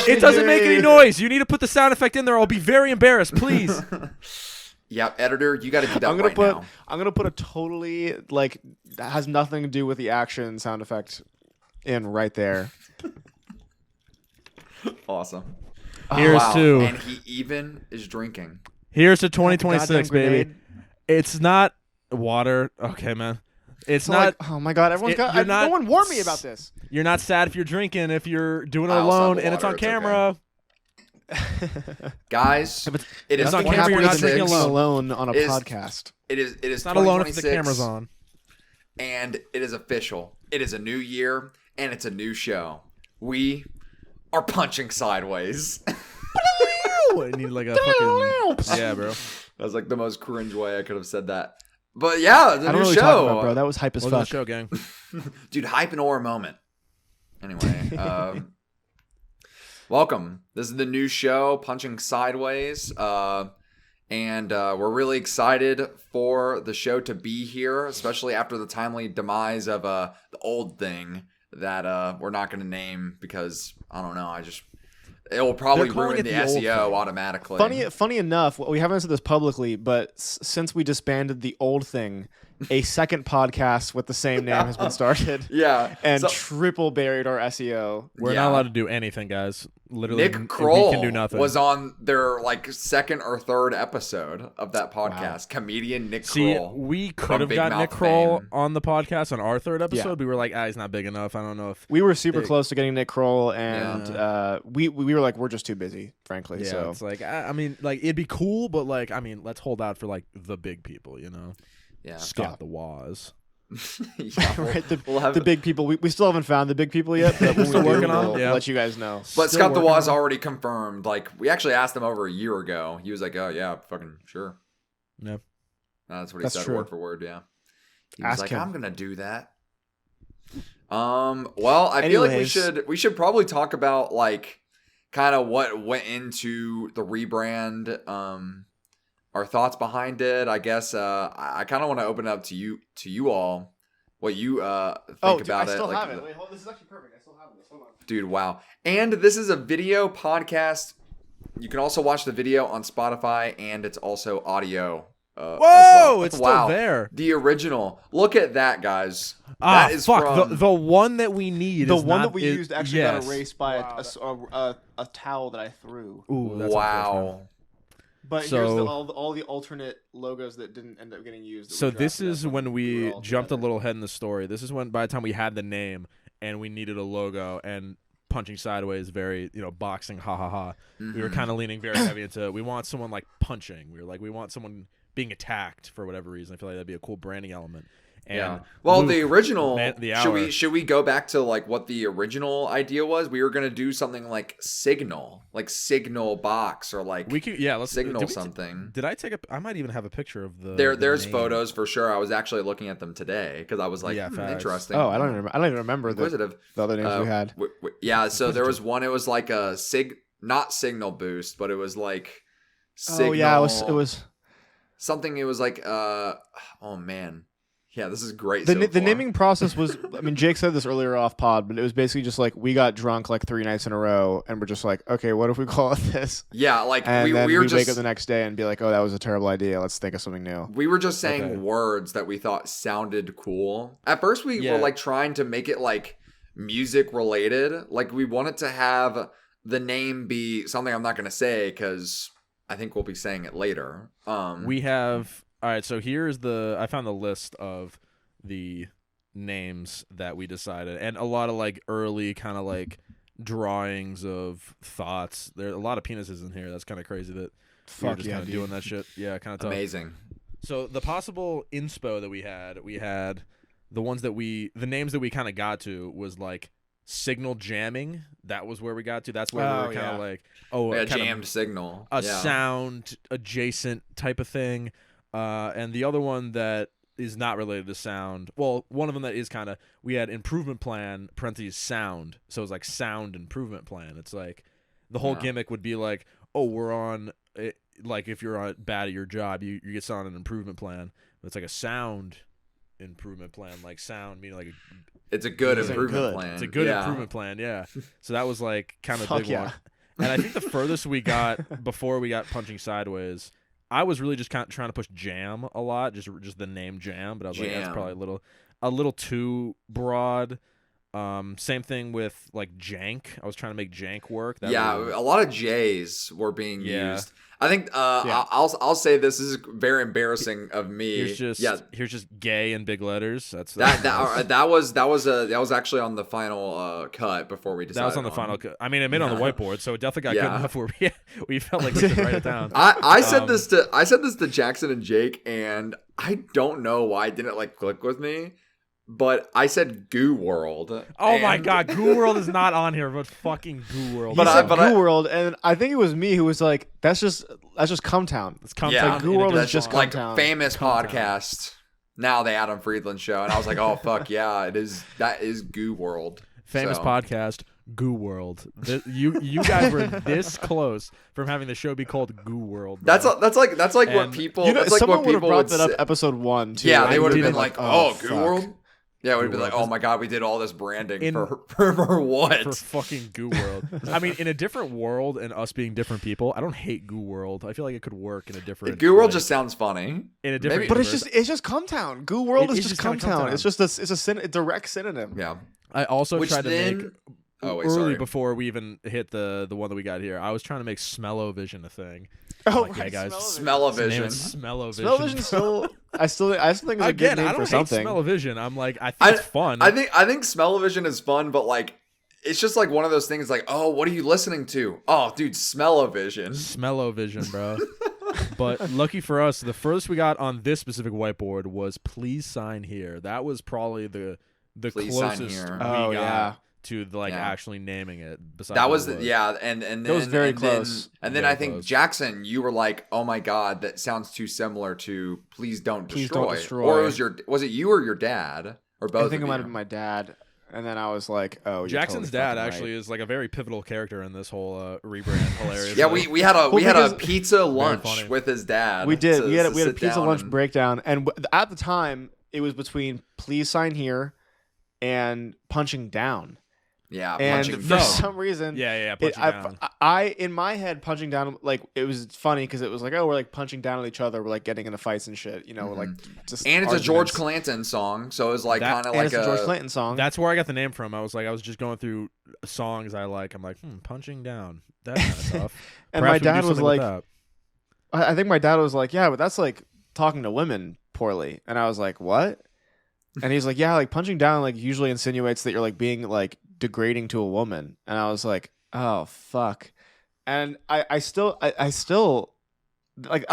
It doesn't make any noise. You need to put the sound effect in there. I'll be very embarrassed, please. Yeah, editor, you got to do that now. I'm gonna put a totally that has nothing to do with the action sound effect in right there. Awesome. Here's to, and he even is drinking. Here's to 2026, baby. Grenade. It's not water. Okay, man. It's So not. oh my god! No one warned me about this. You're not sad if you're drinking. If you're doing it I also alone have and it's on water, it's camera. Guys, it is on camera, you're not drinking 2026. alone on a podcast. It is It's not alone if the 2026, camera's on. and it is official. It is a new year, and it's a new show. We are punching sideways. I need like a fucking yeah, bro. That was like the most cringe way I could have said that. But yeah, it's a I don't new know what you're show. talking about, bro. That was hype as Welcome to fuck. the show, gang. Dude, hype and or moment. Anyway, welcome. This is the new show, Punching Sideways. And we're really excited for the show to be here, especially after the timely demise of the old thing that we're not going to name because, I don't know, it will probably They're calling ruin it the the old SEO thing. automatically. Funny enough, we haven't said this publicly, but since we disbanded the old thing, a second podcast with the same name has been started. Yeah. And So- triple buried our SEO. We're Yeah. not allowed to do anything, guys. Literally, Nick we Kroll can do nothing. was on their second or third episode of that podcast. Comedian Nick See, Kroll. we could from have Big gotten Mouth Nick Kroll fame. on the podcast on our third episode. Yeah. We were like, he's not big enough. I don't know if We were super close to getting Nick Kroll, and we were like, we're just too busy, frankly. yeah, So it's like I mean, like it'd be cool, but like I mean, let's hold out for like the big people, you know? Yeah. Scott the Waz. Yeah, right, we'll have the big people. We still haven't found the big people yet, but when Still we do, working on it, we'll yeah. let you guys know. But Still Scott the working Waz on it. already confirmed. We actually asked him over a year ago. He was like, "Oh yeah, fucking sure." Yeah. That's what he That's said true. word for word. Yeah. He was Ask like, him. "I'm gonna do that." Well, I feel like Anyways. we should probably talk about kind of what went into the rebrand. Our thoughts behind it. I guess I kind of want to open it up to you all. What you think about I it? still like, have it. Wait, hold, this is actually perfect. I still have this. Hold on. Dude, wow. And this is a video podcast. You can also watch the video on Spotify, and it's also audio. Whoa, as well. it's Wow. still there. The original. Look at that, guys. Ah, That is fuck. from... The one that we need. The is one not, that we is- used actually yes. got erased by a towel that I threw. Ooh, that's unfortunate. Wow. But here's So- all the alternate logos that didn't end up getting used. that So were this drafted is up when we were all jumped a together. little ahead in the story. This is when by the time we had the name and we needed a logo and punching sideways, very boxing, ha ha ha. We were kind of leaning very heavy into. We want someone like punching. We were like, we want someone being attacked for whatever reason. I feel like that'd be a cool branding element. And Yeah. Well, Luke, the original. man of the hour. Should we go back to what the original idea was? We were gonna do something like Signal box, or we could let's Signal did we something. Did I take a? I might even have a picture of the. There's name. photos for sure. I was actually looking at them today because I was like, Yeah, facts. interesting. Oh, I don't even remember Inquisitive. the other names we had. Yeah, so there was one. It was like a not signal boost, but it was like signal. Oh yeah, it was something. It was like oh man, yeah, this is great. the so the far. naming process was. I mean, Jake said this earlier off pod, but it was basically just like we got drunk 3 nights in a row, and we're just like, okay, what if we call it this? Yeah, And then we were wake just up the next day and be like, oh, that was a terrible idea. Let's think of something new. we were just saying Okay. words that we thought sounded cool. At first, we Yeah. were trying to make it music related. We wanted to have the name be something I'm not going to say because I think we'll be saying it later. We have all right. So here's I found the list of the names that we decided, and a lot of early kind of drawings of thoughts. There are a lot of penises in here. That's kind of crazy that we were Fuck just yeah, kind of dude. doing that shit. Yeah, kind of tough. amazing. So the possible inspo that we had the ones that the names that we kind of got to was signal jamming. That was where we got to. That's where we were kind of Yeah, kind of jammed signal. a Yeah. sound adjacent type of thing. And the other one that is not related to sound. Well, one of them that is kind of, we had improvement plan, parentheses, sound. So it's sound improvement plan. It's the whole Yeah. gimmick would be we're on, if you're bad at your job, you get on an improvement plan. It's a sound improvement plan, like sound meaning like It's a good It's a improvement good. plan. it's a good Yeah. improvement plan. Yeah. So that was like kind of a Fuck big yeah. one. And I think the furthest we got before we got punching sideways, I was really just kind of trying to push jam a lot, just the name jam. But I was like, that's Jam. probably a little too broad. Same thing with like jank. I was trying to make jank work. That Yeah, really- a lot of J's were being Yeah. used. I think I'll say this is very embarrassing of me. here's just gay in big letters. That's that was actually on the final cut before we decided. that was on the final. I mean, it made it on the whiteboard, so it definitely got Yeah. good enough where we felt like we could write it down. I said this to Jackson and Jake, and I don't know why it didn't like click with me, but I said Goo World. Oh my and- god, Goo World is not on here, but fucking Goo World. But But I I- said but Goo I- World, and I think it was me who was like, "That's just Cumtown." It's come Yeah. down Goo in a World is different just font. like Cumtown. famous Cumtown. podcast. Now the Adam Friedland show, and I was like, oh fuck yeah, it is. That is Goo World. famous So- podcast. Goo World. You guys were this close from having the show be called Goo World. Bro. That's like what And- people. You know, that's like someone what would have people brought would that up say. episode 1 too. Yeah, and they would have we'd been have like, oh, Goo fuck. World. Yeah, we'd Goo be like, World. oh my god, we did all this branding In- for what? for fucking Goo World. I mean, in a different world and us being different people, I don't hate Goo World. I feel like it could work in a different. Goo World way. just sounds funny. in a different. maybe- But universe. it's just Cumtown. Goo World It is is just just kinda Cumtown. Cumtown. It's just a direct synonym. Yeah. I also Which tried to then- make Oh, wait, early sorry. before we even hit the one that we got here. I was trying to make Smell-O-Vision a thing. Oh, Like, hey, guys. Smell-O-Vision. Smell-O-Vision. Smell-O-Vision still. I still think it's a good Again, name I for don't hate something. Smell-O-Vision. I'm like, I think it's fun. I think Smell-O-Vision is fun, but like, it's just like one of those things. Like, oh, what are you listening to? Oh, dude, Smell-O-Vision. Smell-O-Vision, bro. But lucky for us, the furthest we got on this specific whiteboard was "Please sign here." That was probably the Please sign closest here. we Oh, got yeah. to Yeah. actually naming it. Besides That what was it yeah, and then That was very and then- close. and then Very I think close. Jackson, you were like, "Oh my god, that sounds too similar to Please Don't Please Destroy." Don't Destroy. Or was it you or your dad or both? I think it of might you? have been my dad, and then I was like, "Oh, you're Jackson's totally dad fucking actually right. is like a very pivotal character in this whole rebrand. Hilarious. Yeah, we had a because- pizza lunch funny. with his dad. We did. to- We had to a sit pizza down lunch and- breakdown, and at the time, it was between "Please sign here" and "Punching down." Yeah, And punching for No. some reason, yeah. it- Punching down. I in my head punching down, like, it was funny because it was like, oh, we're like punching down at each other, we're like getting into fights and shit, you know, we're like just And it's a George arguments. Clanton song, so it was like That- kind of And like it's a George Clinton song. That's where I got the name from. I was just going through songs I like. I'm like, punching down. That's kind of tough. And Perhaps my we could do dad was something with like, that. I think my dad was like, yeah, but that's like talking to women poorly, and I was like, what? And he's like, yeah, like punching down like usually insinuates that you're like being like degrading to a woman, and I was like, oh fuck. And I still like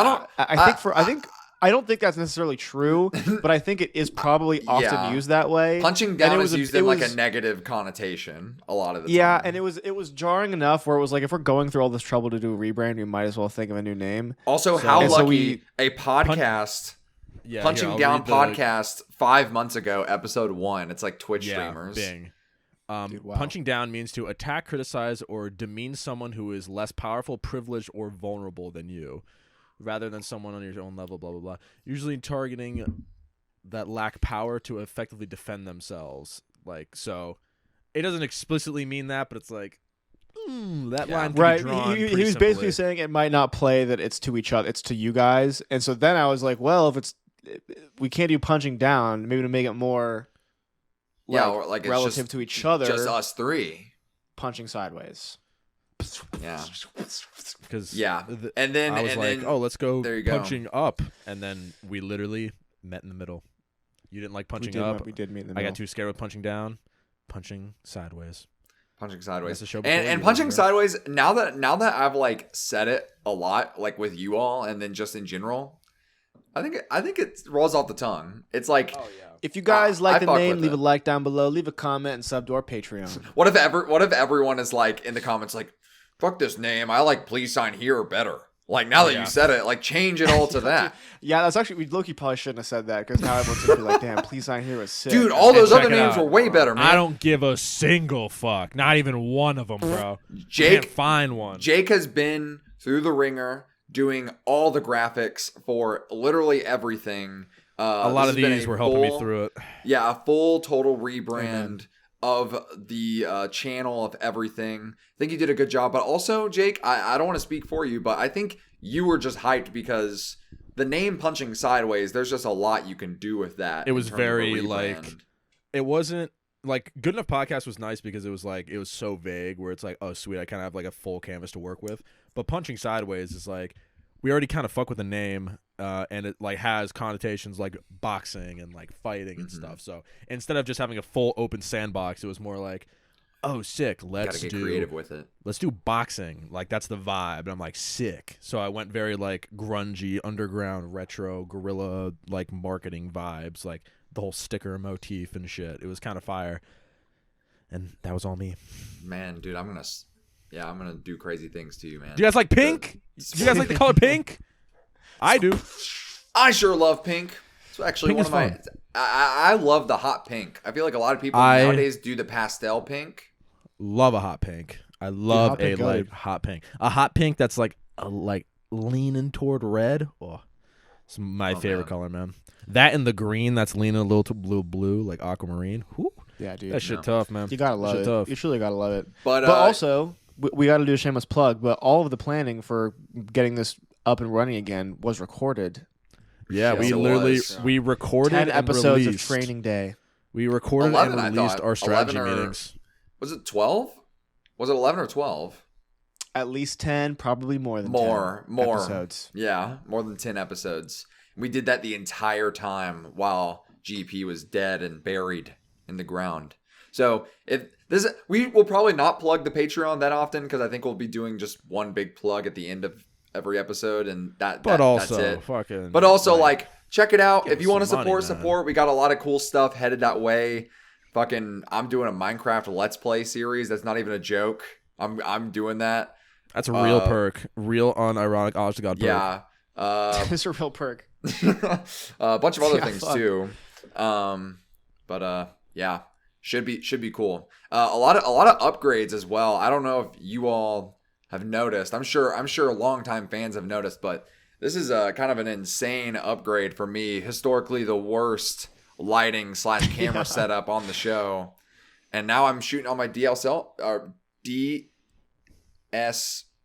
I don't think that's necessarily true, but I think it is probably often Yeah. used that way. punching And down it is was used it in like was- a negative connotation a lot of the Yeah, time. and it was jarring enough where it was like, if we're going through all this trouble to do a rebrand, we might as well think of a new name. Also, So- how And so lucky a podcast. Yeah, Punching here, I'll Down read the- podcast 5 months ago, episode 1. It's like Twitch Yeah, streamers. Bing. Dude, wow. Punching down means to attack, criticize, or demean someone who is less powerful, privileged, or vulnerable than you, rather than someone on your own level, blah, blah, blah. Usually targeting that lack power to effectively defend themselves. Like, so it doesn't explicitly mean that, but it's like, that Yeah. line can Right. be drawn He pretty was basically simply. saying it might not play that it's to each other, it's to you guys. And so then I was like, well, if we can't do punching down, maybe to make it more Yeah, or like it's relative just, to each other, just us three. punching sideways. Yeah. Because Yeah. And then I was and like, then, oh, let's go there you go. punching up. And then we literally met in the middle. You didn't like punching up. We did meet in the I middle. got too scared with punching down. Punching sideways. punching sideways. That's the show before And you, punching bro. sideways, now that I've like said it a lot, like with you all and then just in general, I think it rolls off the tongue. It's like If you guys I like the fuck name, with leave it. a like down below, leave a comment, and sub to our Patreon. what if everyone is like in the comments like, fuck this name, I like Please Sign Here better. Like now that Yeah. you said it, like change it all to that. Yeah, that's actually, Loki probably shouldn't have said that, because now everyone's gonna be like, damn, Please Sign Here was sick. Dude, all And those check other it names out. were way better, man. I don't give a single fuck. Not even one of them, bro. Jake- Can't find one. Jake has been through the ringer doing all the graphics for literally everything. A lot of these were helping me through it. Yeah, a full total rebrand of the channel, of everything. I think you did a good job. But also, Jake, I don't want to speak for you, but I think you were just hyped because the name Punching Sideways, there's just a lot you can do with that. It was very like, it wasn't like Good Enough Podcast was nice because it was like, it was so vague where it's like, oh sweet, I kind of have like a full canvas to work with. But Punching Sideways is like, we already kind of fuck with the name, and it like has connotations like boxing and like fighting and stuff. So instead of just having a full open sandbox, it was more like, oh sick, let's get creative with it. Let's do boxing. Like that's the vibe. And I'm like, sick. So I went very like grungy, underground, retro, guerrilla like marketing vibes, like the whole sticker motif and shit. It was kind of fire. And that was all me. Man, dude, I'm gonna do crazy things to you, man. Do you guys like pink? Do you guys like the color pink? I do. I sure love pink. It's actually Pink one is of my. fun. I love the hot pink. I feel like a lot of people nowadays do the pastel pink. Love a hot pink. I love hot pink, like hot pink. A hot pink that's like leaning toward red. Oh, it's my favorite color, man. That and the green that's leaning a little to blue, like aquamarine. Whew. Yeah, dude. That shit tough, man. You gotta love it. Tough. You truly gotta love it. But also, we got to do a shameless plug. But all of the planning for getting this up and running again was recorded. Yeah, Yes, we it literally was. we recorded 10 and episodes released. of training day. We recorded 11, and I released thought. our strategy 11 or- meetings. Was it 12? Was it 11 or 12? At least 10, probably more than 10 More episodes. Yeah, more than 10 episodes. We did that the entire time while GP was dead and buried in the ground. So we will probably not plug the Patreon that often because I think we'll be doing just one big plug at the end of every episode, and that's it. Fucking. But also, like, check it out give if us you want to some money, support. man. We got a lot of cool stuff headed that way. Fucking, I'm doing a Minecraft Let's Play series. That's not even a joke. I'm doing that. That's a real perk, real unironic, honest to God perk. Yeah. It's a real perk. A bunch of other Yeah, things fuck. too. Yeah, should be cool. A lot of upgrades as well. I don't know if you all have noticed. I'm sure longtime fans have noticed, but this is kind of an insane upgrade for me. Historically, the worst lighting / camera setup on the show, and now I'm shooting on my DSLR.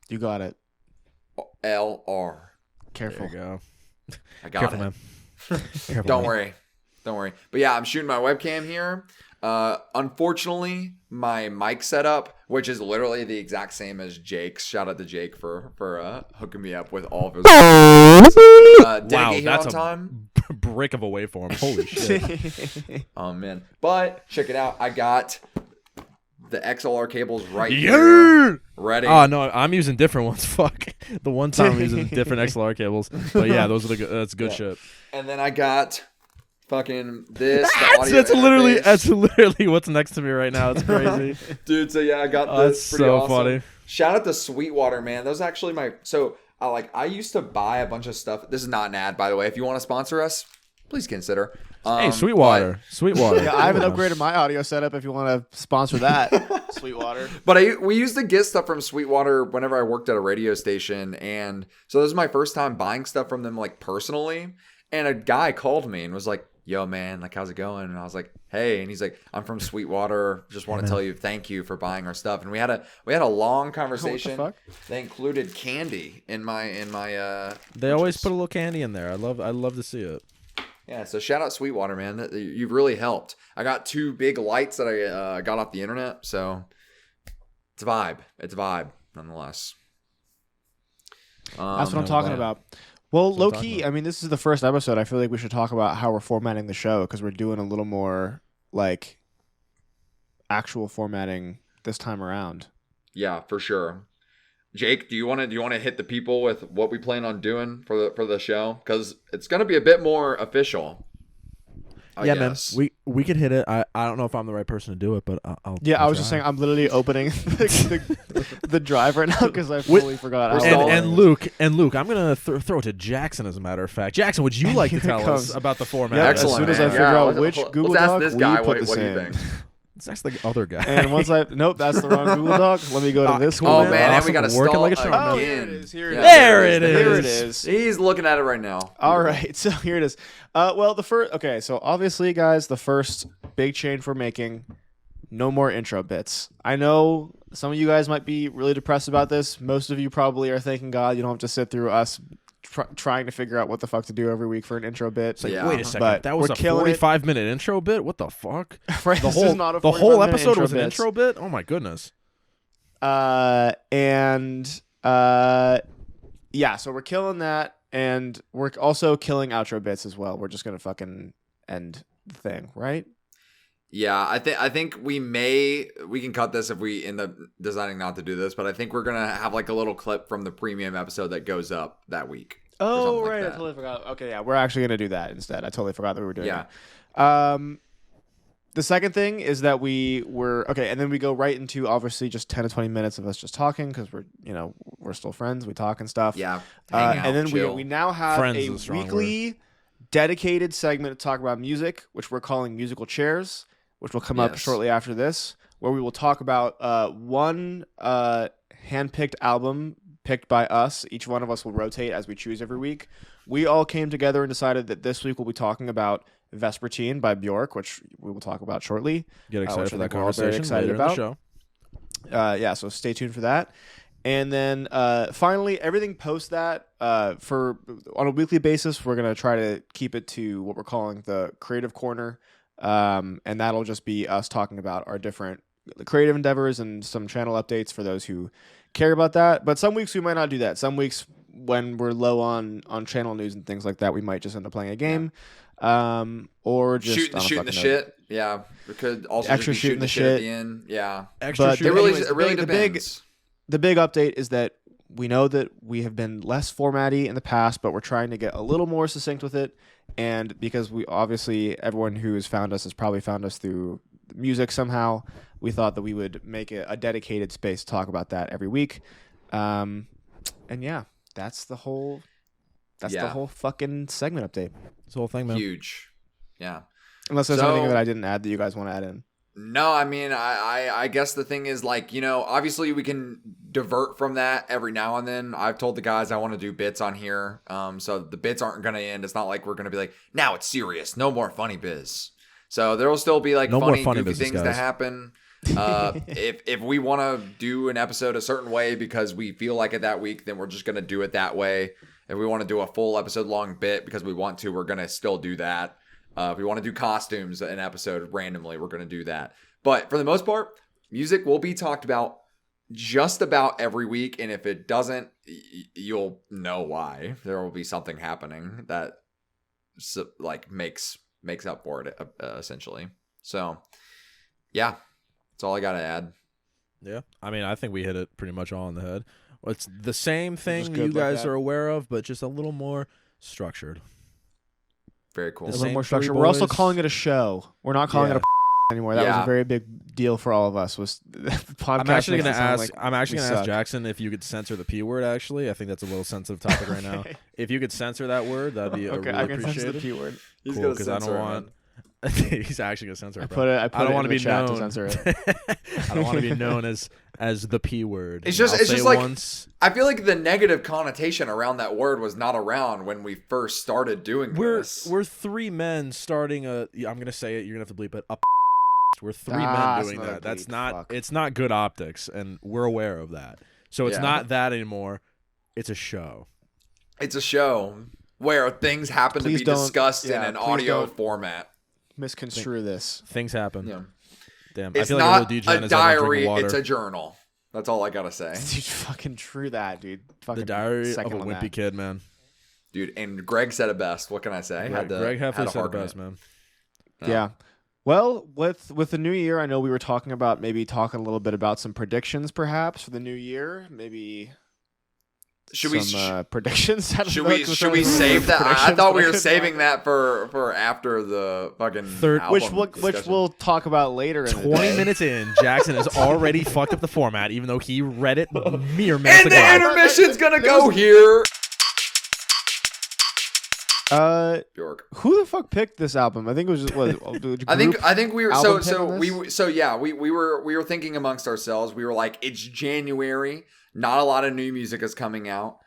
You got it. Careful. There you go. I got Careful, it. man. Careful, Don't man. worry. But yeah, I'm shooting my webcam here. Unfortunately, my mic setup, which is literally the exact same as Jake's. Shout out to Jake for hooking me up with all of his. Didn't Wow, get here that's on a time. brick of a waveform. Holy shit. Oh man! But check it out. I got the XLR cables right Yeah. here, ready. Oh no, I'm using different ones. Fuck. The one time I'm using different XLR cables. But yeah, those are that's good shit. And then I got fucking this. The audio That's literally interface. what's next to me right now. It's crazy. Dude. So yeah, I got Oh, this. that's Pretty so awesome. funny. Shout out to Sweetwater, man. Those are actually I used to buy a bunch of stuff. This is not an ad, by the way. If you want to sponsor us, please consider. Hey, Sweetwater. Sweetwater. Yeah, I haven't upgraded my audio setup if you want to sponsor that. Sweetwater. But we used to get stuff from Sweetwater whenever I worked at a radio station. And so this is my first time buying stuff from them, like, personally. And a guy called me and was like, yo, man, like, how's it going? And I was like, hey. And he's like, I'm from Sweetwater. Just want to tell you thank you for buying our stuff. And we had a long conversation. What They included candy in my They always put a little candy in there. I love to see it. Yeah, so shout out Sweetwater, man. You've really helped. I got 2 big lights that I got off the internet, so it's a vibe. It's a vibe, nonetheless. That's what I'm talking about. Well, low key, I mean, this is the first episode. I feel like we should talk about how we're formatting the show because we're doing a little more like actual formatting this time around. Yeah, for sure. Jake, do you want to hit the people with what we plan on doing for the show? Because it's gonna be a bit more official. I guess. man. We could hit it. I don't know if I'm the right person to do it, but I'll. Yeah, I'll I was try. just saying I'm literally opening the drive right now because I fully forgot. We're how stalling. And Luke, I'm gonna throw it to Jackson. As a matter of fact, Jackson, would you like to Here tell comes- us about the format? Yeah, Excellent. as soon as I man. figure Yeah, out let's- which let's Google ask Doc this we guy put what this do you in. think? That's the other guy. And once nope, that's the wrong Google Doc. Let me go to this cool, one. Oh man, and we got to Working stall like a charm. Oh, again. here it is. Here it Yeah, is. There it is. Here it is. He's looking at it right now. All right, so here it is. Well, the first. Okay, so obviously, guys, the first big change we're making: no more intro bits. I know some of you guys might be really depressed about this. Most of you probably are thanking God you don't have to sit through us trying to figure out what the fuck to do every week for an intro bit. It's like, Yeah. wait a second, But that was we're a killing it. 45-minute intro bit? What the fuck? Right, The this whole, is not a the whole 45-minute episode was an bits. intro bit? Oh my goodness. Yeah, so we're killing that, and we're also killing outro bits as well. We're just gonna fucking end the thing, right? Yeah, I think we can cut this if we end up deciding not to do this, but I think we're gonna have like a little clip from the premium episode that goes up that week. Oh, like right. that. I totally forgot. Okay, yeah, we're actually gonna do that instead. I totally forgot that we were doing Yeah. that. The second thing is that we're okay, and then we go right into obviously just 10 to 20 minutes of us just talking because we're still friends. We talk and stuff. Yeah. Hang out, and then chill. we now have Friends is a a strong weekly dedicated segment to talk about music, which we're calling Musical Chairs, which will come up Yes. shortly after this, where we will talk about one handpicked album picked by us. Each one of us will rotate as we choose every week. We all came together and decided that this week we'll be talking about Vespertine by Bjork, which we will talk about shortly. Get excited which for I that think we're all very conversation excited later in about. the show. Yeah, so stay tuned for that. And then finally, everything post that for on a weekly basis, we're gonna try to keep it to what we're calling the creative corner, and that'll just be us talking about our different creative endeavors and some channel updates for those who care about that. But some weeks we might not do that. Some weeks when we're low on channel news and things like that, we might just end up playing a game, or just shooting the shit. Yeah, we could also Extra just be shooting the shit at the end. Yeah, Extra But shoot. it really anyways, it really the depends. The big update is that we know that we have been less formatty in the past, but we're trying to get a little more succinct with it. And because we obviously, everyone who has found us has probably found us through music somehow, we thought that we would make a dedicated space to talk about that every week. And yeah, that's the whole fucking segment update. This whole thing, man. Huge. Yeah. Unless there's So- anything that I didn't add that you guys want to add in. No, I mean, I guess the thing is, like, obviously we can divert from that every now and then. I've told the guys I want to do bits on here. So the bits aren't going to end. It's not like we're going to be like, now it's serious. No more funny biz. So there will still be like No more funny, funny goofy business, things to guys. happen. If we want to do an episode a certain way because we feel like it that week, then we're just going to do it that way. If we want to do a full episode long bit because we want to, we're going to still do that. If we want to do costumes an episode randomly, we're going to do that. But for the most part, music will be talked about just about every week. And if it doesn't, you'll know why. There will be something happening that makes up for it, essentially. So, yeah, that's all I got to add. Yeah. I mean, I think we hit it pretty much all on the head. It's the same thing Just that you good like guys that. are aware of, but just a little more structured. Very cool. A The little same more three structure. We're also boys. calling it a show. We're not calling Yeah. it a anymore. That was Yeah. a very big deal for all of us. Was the podcast I'm actually makes gonna it sound ask. like I'm actually we gonna ask suck. Jackson if you could censor the P word. Actually, I think that's a little sensitive topic right now. Okay. If you could censor that word, that'd be Okay, really I can censor the appreciated. P word. He's Cool, gonna because I censor don't it, want. man. He's actually gonna censor it. I bro. put it. I I put don't it want in to the be chat known. to censor it. I don't want to be known as the P word. It's just- I'll it's say just like- once. I feel like the negative connotation around that word was not around when we first started doing this. We're three men starting a. I'm gonna say it. You're gonna have to bleep it. We're three men that's doing another that. That's bleep, not. fuck. It's not good optics, and we're aware of that. So it's Yeah. not that anymore. It's a show. It's a show where things happen Please to be don't- discussed in yeah, an please audio don't- format. Misconstrue this. Things happen. Yeah. Damn. I It's feel like not a little degen a is everyone diary, drinking water. it's a journal. That's all I gotta say. Dude, fucking true that, dude. Fucking The diary of a second on wimpy that. kid, man. Dude, and Greg said it best. What can I say? Greg had Heffley to said it harken best, it. man. Yeah. Well, with the new year, I know we were talking about maybe talking a little bit about some predictions, perhaps for the new year. Maybe Should we some predictions? I don't should know, we 'cause should we're we trying to save do that? I predictions, thought but we were couldn't saving find that for after the fucking Third- it. Which album which discussion. we'll talk about later. In the 20 day. minutes in, Jackson has already fucked up the format, even though he read it mere minutes And the ago. intermission's gonna go here. Bjork. Who the fuck picked this album? I think it was just what? I think we were we were thinking amongst ourselves. We were like, it's January, not a lot of new music is coming out.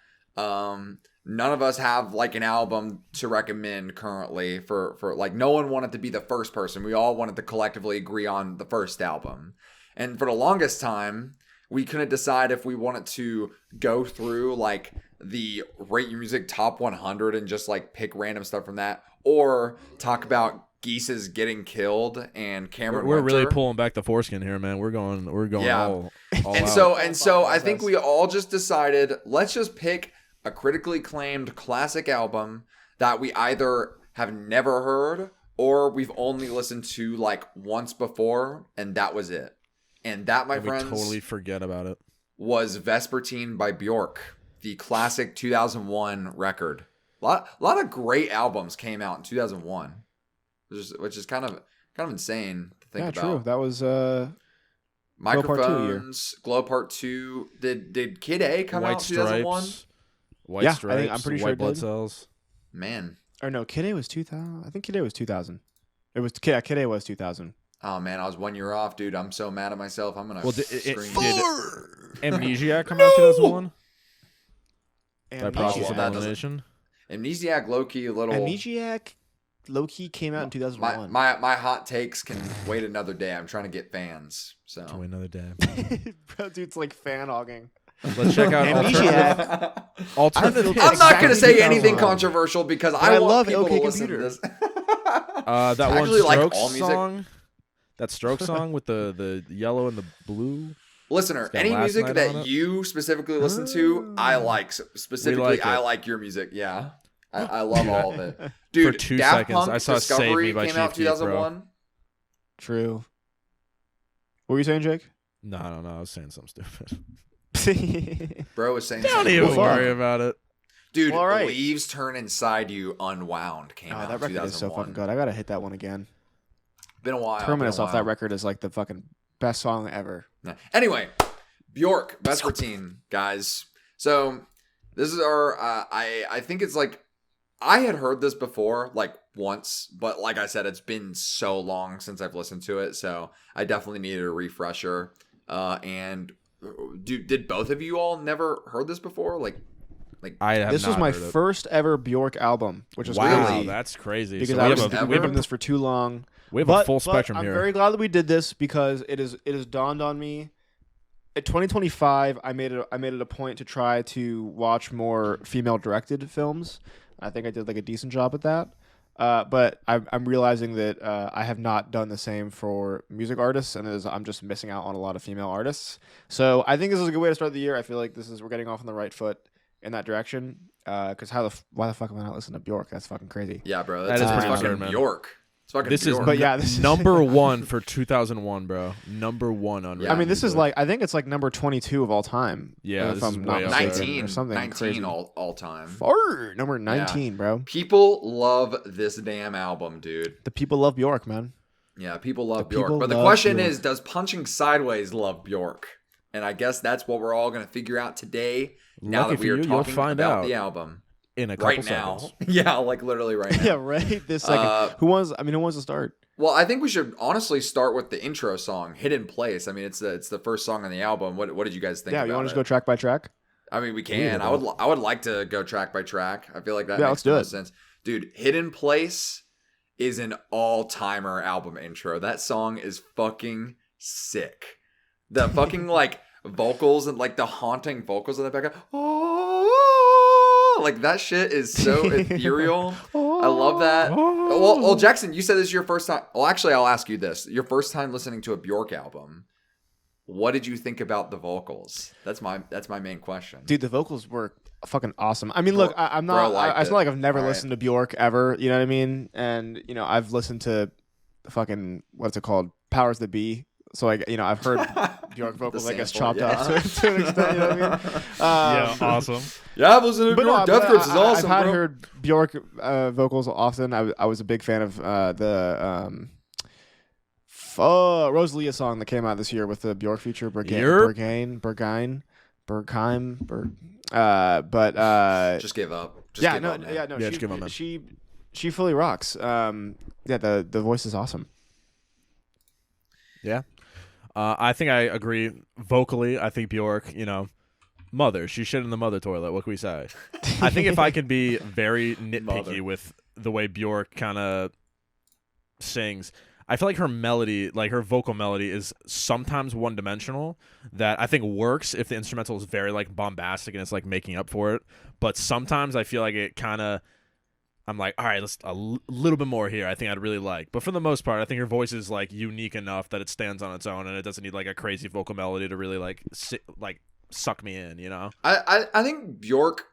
None of us have like an album to recommend currently for like, no one wanted to be the first person. We all wanted to collectively agree on the first album. And for the longest time, we couldn't decide if we wanted to go through like the Rate Your Music Top 100 and just like pick random stuff from that, or talk about Geese's Getting Killed and Cameron We're Winter. really pulling back the foreskin here, man. We're going Yeah. all And out. so I think we all just decided, let's just pick a critically acclaimed classic album that we either have never heard or we've only listened to like once before, and that was it. And that, my friends, we totally forget about it. Was Vespertine by Bjork, the classic 2001 record. A lot of great albums came out in 2001, which is kind of insane to think about. Yeah, true. That was Microphones, Glow Part 2. Did Kid A come out in 2001? White Stripes, I'm pretty sure White it Blood did. Cells. Man. Or no, Kid A was 2000. I think Kid A was 2000. It was Kid A was 2000. Oh man, I was 1 year off, dude. I'm so mad at myself. I'm gonna Did scream. Amnesiac come out in 2001? By process of that elimination. Amnesiac low-key a little. Amnesiac low-key came out in 2001. My hot takes can wait another day. I'm trying to get fans. So Can wait another day. Bro, dude's like fan hogging. Let's check out alternative. I'm not gonna say anything 2001. controversial because But I I want love people OK to listen Computer. to this. That one Actually, like, Strokes all music. song. That Stroke song with the yellow and the blue. Listener, got any Last music Night on that it. you specifically listen to, I like. Specifically, like I it. like your music. Yeah, I love all of it, dude. For 2 Daft seconds, Punk I saw Save Discovery Me by came out Chief Keef, bro. 2001. True. What were you saying, Jake? No, I don't know. I was saying something stupid. Bro was saying Don't something even cool. worry about it. Dude, Well, all right. Leaves Turn Inside You Unwound came Oh, out that in record is so 2001. fucking good. I gotta hit that one again. Been a while. Terminus been a off that while. record is like the fucking best song ever. No. Anyway, Bjork, Vespertine, guys. So this is our. I think it's like, I had heard this before, like once, but like I said, it's been so long since I've listened to it, so I definitely needed a refresher. And did both of you all never heard this before? Like I have This was not my heard it. first ever Bjork album, which was Wow, crazy that's crazy. because So I we was have ever- we've been doing this for too long. we have But, a full spectrum I'm here. very glad that we did this because it has dawned on me. At 2025, I made it a point to try to watch more female directed films. I think I did like a decent job at that. But I'm realizing that I have not done the same for music artists, and I'm just missing out on a lot of female artists. So I think this is a good way to start the year. I feel like we're getting off on the right foot in that direction. Because why the fuck am I not listening to Bjork? That's fucking crazy. yeah, bro. That That's is pretty fucking absurd, man. Bjork. It's fucking This Bjork. is But yeah, this is number one for 2001, bro. Number one on. Yeah. I mean, this is Music. like I think it's like number 22 of all time. Yeah, if this is I'm way not up mistaken, there. 19 or something 19 crazy. all time. Far number 19, bro. People love this damn album, dude. The people love Bjork, man. Yeah, people love The Bjork. people But the love question Bjork. is, does Punching Sideways love Bjork? And I guess that's what we're all going to figure out today. Now Lucky that we for are you, you'll talking find about out the album in a couple right now. seconds. Yeah, like literally right now. Yeah, right. This second. Who wants to start? Well, I think we should honestly start with the intro song, "Hidden Place." I mean, it's the first song on the album. What did you guys think? Yeah, about you want to it? just go track by track? I mean, we We can. can I would like to go track by track. I feel like that Yeah, makes let's do the it. most sense. Dude, Hidden Place is an all-timer album intro. That song is fucking sick. The fucking like vocals and like the haunting vocals in the background. Oh, like that shit is so ethereal. I love that. Well, Jackson, you said this is your first time. Well, actually, I'll ask you this. Your first time listening to a Bjork album. What did you think about the vocals? That's my main question. Dude, the vocals were fucking awesome. I mean, look, I'm not. liked It's it. not like I've never All right. listened to Bjork ever. You know what I mean? And I've listened to fucking what's it called, Powers That Be. So I've heard Bjork vocals, I guess, sample, chopped yeah. up to an extent. You know what I mean? Yeah, awesome. Yeah, I've listened to But Bjork. no, Death Grips is awesome, I've bro. heard Bjork vocals often. I was a big fan of the Rosalia song that came out this year with the Bjork feature, Yerp. Berghain. But Just give up. Just yeah, give no, up, man. yeah, no, Yeah, just give 'em, man. she fully rocks. Yeah, the voice is awesome. Yeah. I think I agree vocally. I think Bjork, mother. She shit in the mother toilet. What can we say? I think if I could be very nitpicky Mother. with the way Bjork kind of sings, I feel like her melody, like her vocal melody, is sometimes one-dimensional. That I think works if the instrumental is very like bombastic and it's like making up for it. But sometimes I feel like it kind of. I'm like, all right, let's little bit more here. I think I'd really like, but for the most part, I think her voice is like unique enough that it stands on its own, and it doesn't need like a crazy vocal melody to really like suck me in. I think Bjork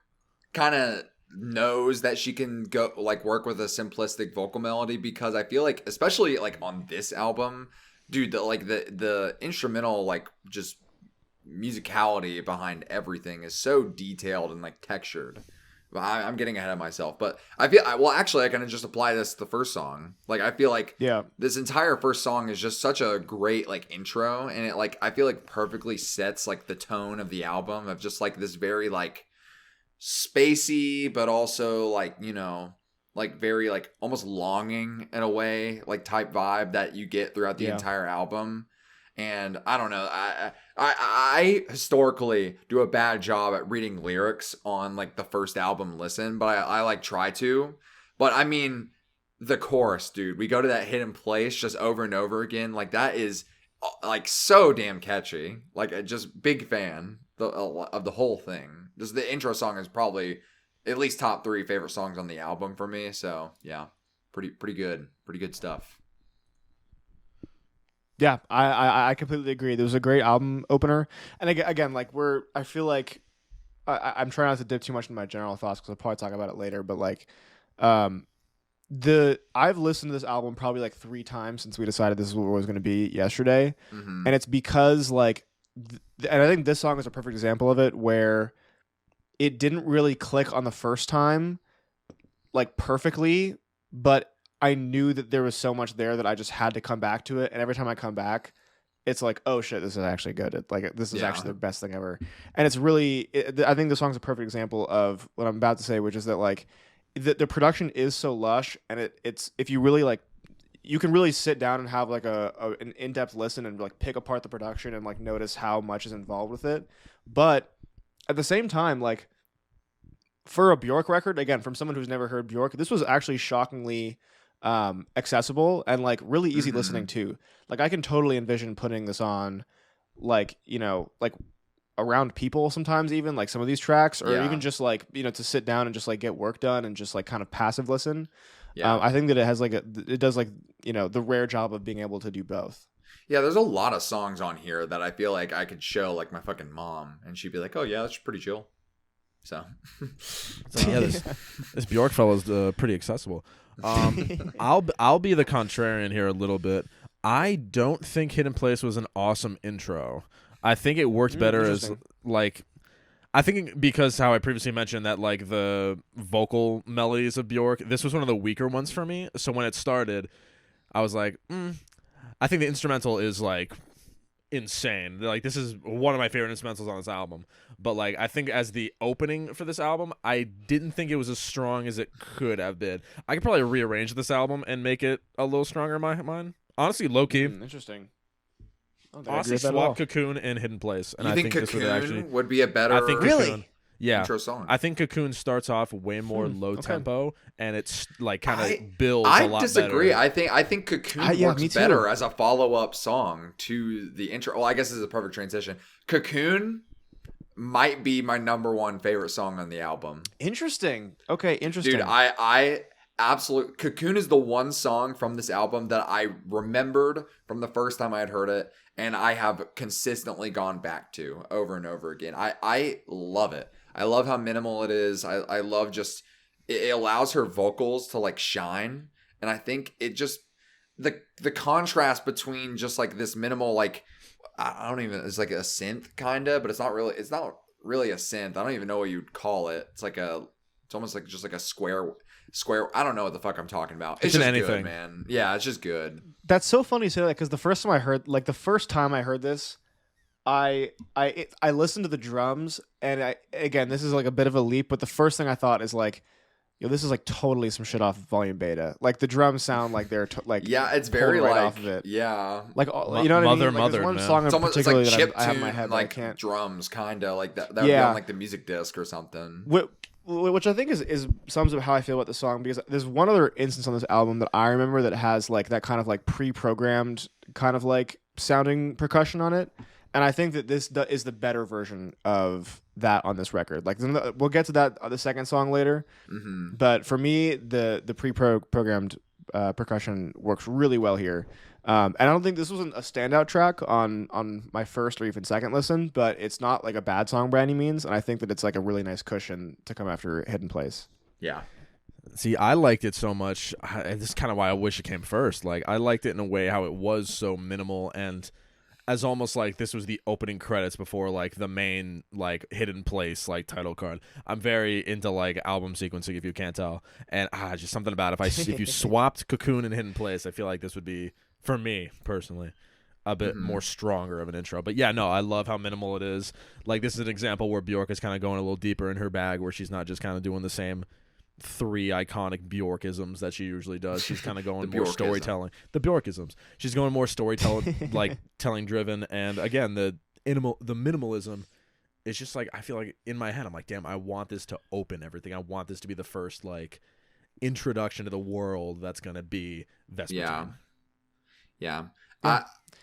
kind of knows that she can go like work with a simplistic vocal melody, because I feel like, especially like on this album, dude, the instrumental, like, just musicality behind everything is so detailed and like textured. I'm getting ahead of myself, but I feel actually I kind of just apply this to the first song. Like, I feel like this entire first song is just such a great like intro, and it like I feel like perfectly sets like the tone of the album, of just like this very like spacey, but also like, like very like almost longing in a way, like type vibe that you get throughout the entire album. And I don't know, I historically do a bad job at reading lyrics on like the first album listen, but I like try to. But I mean, the chorus, dude, we go to that hidden place just over and over again. Like, that is like so damn catchy. Like, just big fan of the whole thing. Just the intro song is probably at least top 3 favorite songs on the album for me. So yeah, pretty good stuff. Yeah, I completely agree. There was a great album opener, and again, like I feel like I'm trying not to dip too much into my general thoughts because I'll probably talk about it later. But like, I've listened to this album probably like 3 times since we decided this is what it was going to be yesterday, and it's because like, and I think this song is a perfect example of it, where it didn't really click on the first time, like perfectly, but I knew that there was so much there that I just had to come back to it. And every time I come back, it's like, oh shit, this is actually good. This is actually the best thing ever. And it's really, I think the song's a perfect example of what I'm about to say, which is that like the production is so lush, and it's, if you really like, you can really sit down and have like an in-depth listen and like pick apart the production and like notice how much is involved with it. But at the same time, like, for a Bjork record, again, from someone who's never heard Bjork, this was actually shockingly accessible and like really easy listening to. Like, I can totally envision putting this on, like, like around people sometimes, even like some of these tracks, or even just like, to sit down and just like get work done and just like kind of passive listen. I think that it has like it does like, the rare job of being able to do both. Yeah, there's a lot of songs on here that I feel like I could show like my fucking mom, and she'd be like, oh yeah, that's pretty chill. So yeah, this Bjork fella's pretty accessible. I'll be the contrarian here a little bit. I don't think Hidden Place was an awesome intro. I think it worked better as like, I think because how I previously mentioned that like the vocal melodies of Bjork, this was one of the weaker ones for me. So when it started, I was like, I think the instrumental is like insane. Like, this is one of my favorite instrumentals on this album. But like, I think as the opening for this album, I didn't think it was as strong as it could have been. I could probably rearrange this album and make it a little stronger in my mind. Honestly, low key. Interesting. Honestly, swap Cocoon and Hidden Place, and you I think think Cocoon this would actually would be a better Cocoon, intro song? I think Cocoon starts off way more low tempo, and it's like kind of builds a lot disagree. better. I think Cocoon works better as a follow-up song to the intro. Well, I guess this is a perfect transition. Cocoon might be my number 1 favorite song on the album. Interesting. Okay, interesting. Dude, I absolutely, Cocoon is the one song from this album that I remembered from the first time I had heard it, and I have consistently gone back to over and over again. I love it. I love how minimal it is. I love just, it allows her vocals to like shine, and I think it just, the contrast between just like this minimal, like, I don't even, it's like a synth kind of, but it's not really a synth. I don't even know what you'd call it. It's almost like just like a square. I don't know what the fuck I'm talking about. It's just good, man. Yeah, it's just good. That's so funny to say that, because the first time I heard this, I listened to the drums, and again, this is like a bit of a leap, but the first thing I thought is like, yo, this is like totally some shit off of Volume Beta. Like the drums sound like they're like yeah, it's pulled very right like off of it. yeah, Like you know what I mean? Like, there's one man. song in it's almost particular like that chip I have in my tune head, but I like can't. drums, kind of like that. That would be on like the music disc or something. Which I think is sums up how I feel about the song, because there's one other instance on this album that I remember that has like that kind of like pre-programmed kind of like sounding percussion on it, and I think that this is the better version of that on this record. Like we'll get to that the second song later, but for me the pre-programmed percussion works really well here. And I don't think this wasn't a standout track on my first or even second listen, but it's not like a bad song by any means, and I think that it's like a really nice cushion to come after Hidden Place. Yeah. See, I liked it so much. This is kind of why I wish it came first. Like, I liked it in a way how it was so minimal, and as almost like this was the opening credits before like the main like Hidden Place like title card. I'm very into like album sequencing, if you can't tell, and just something about if you swapped Cocoon and Hidden Place, I feel like this would be, for me personally, a bit more stronger of an intro. But yeah, no, I love how minimal it is. Like, this is an example where Bjork is kind of going a little deeper in her bag, where she's not just kind of doing the same 3 iconic Bjorkisms that she usually does. She's kind of going more storytelling. The Bjorkisms. She's going more storytelling, like telling driven. And again, the minimalism is just like, I feel like in my head, I'm like, damn, I want this to open everything. I want this to be the first like introduction to the world that's gonna be Vespertine. Yeah.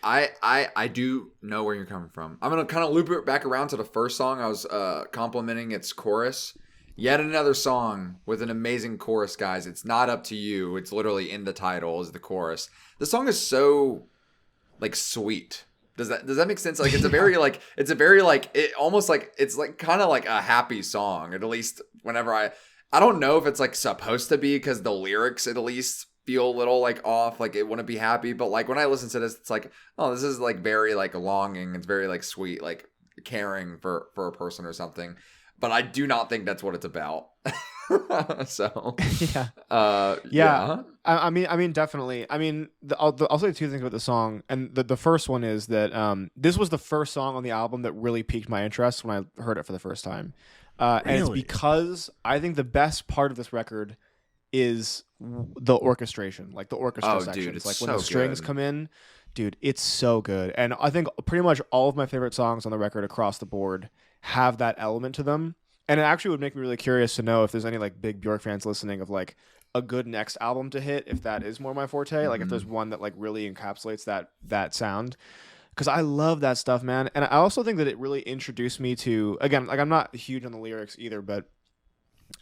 I do know where you're coming from. I'm gonna kind of loop it back around to the first song. I was complimenting its chorus. Yet another song with an amazing chorus, guys. It's not up to you. It's literally in the title is the chorus. The song is so like sweet. Does that make sense? Like, it's a very like it almost like it's like kind of like a happy song. At least whenever I don't know if it's like supposed to be, because the lyrics at least feel a little like off, like it wouldn't be happy. But like when I listen to this, it's like, oh, this is like very like longing. It's very like sweet, like caring for a person or something. But I do not think that's what it's about. So yeah. I mean, definitely. I mean, I'll say 2 things about the song, and the first one is that this was the first song on the album that really piqued my interest when I heard it for the first time, and it's because I think the best part of this record is the orchestration, like the orchestra sections, dude, it's like so when the strings good. come in. Dude, it's so good. And I think pretty much all of my favorite songs on the record across the board have that element to them. And it actually would make me really curious to know if there's any like big Bjork fans listening of like a good next album to hit, if that is more my forte. Like if there's one that like really encapsulates that sound. Because I love that stuff, man. And I also think that it really introduced me to, again, like I'm not huge on the lyrics either, but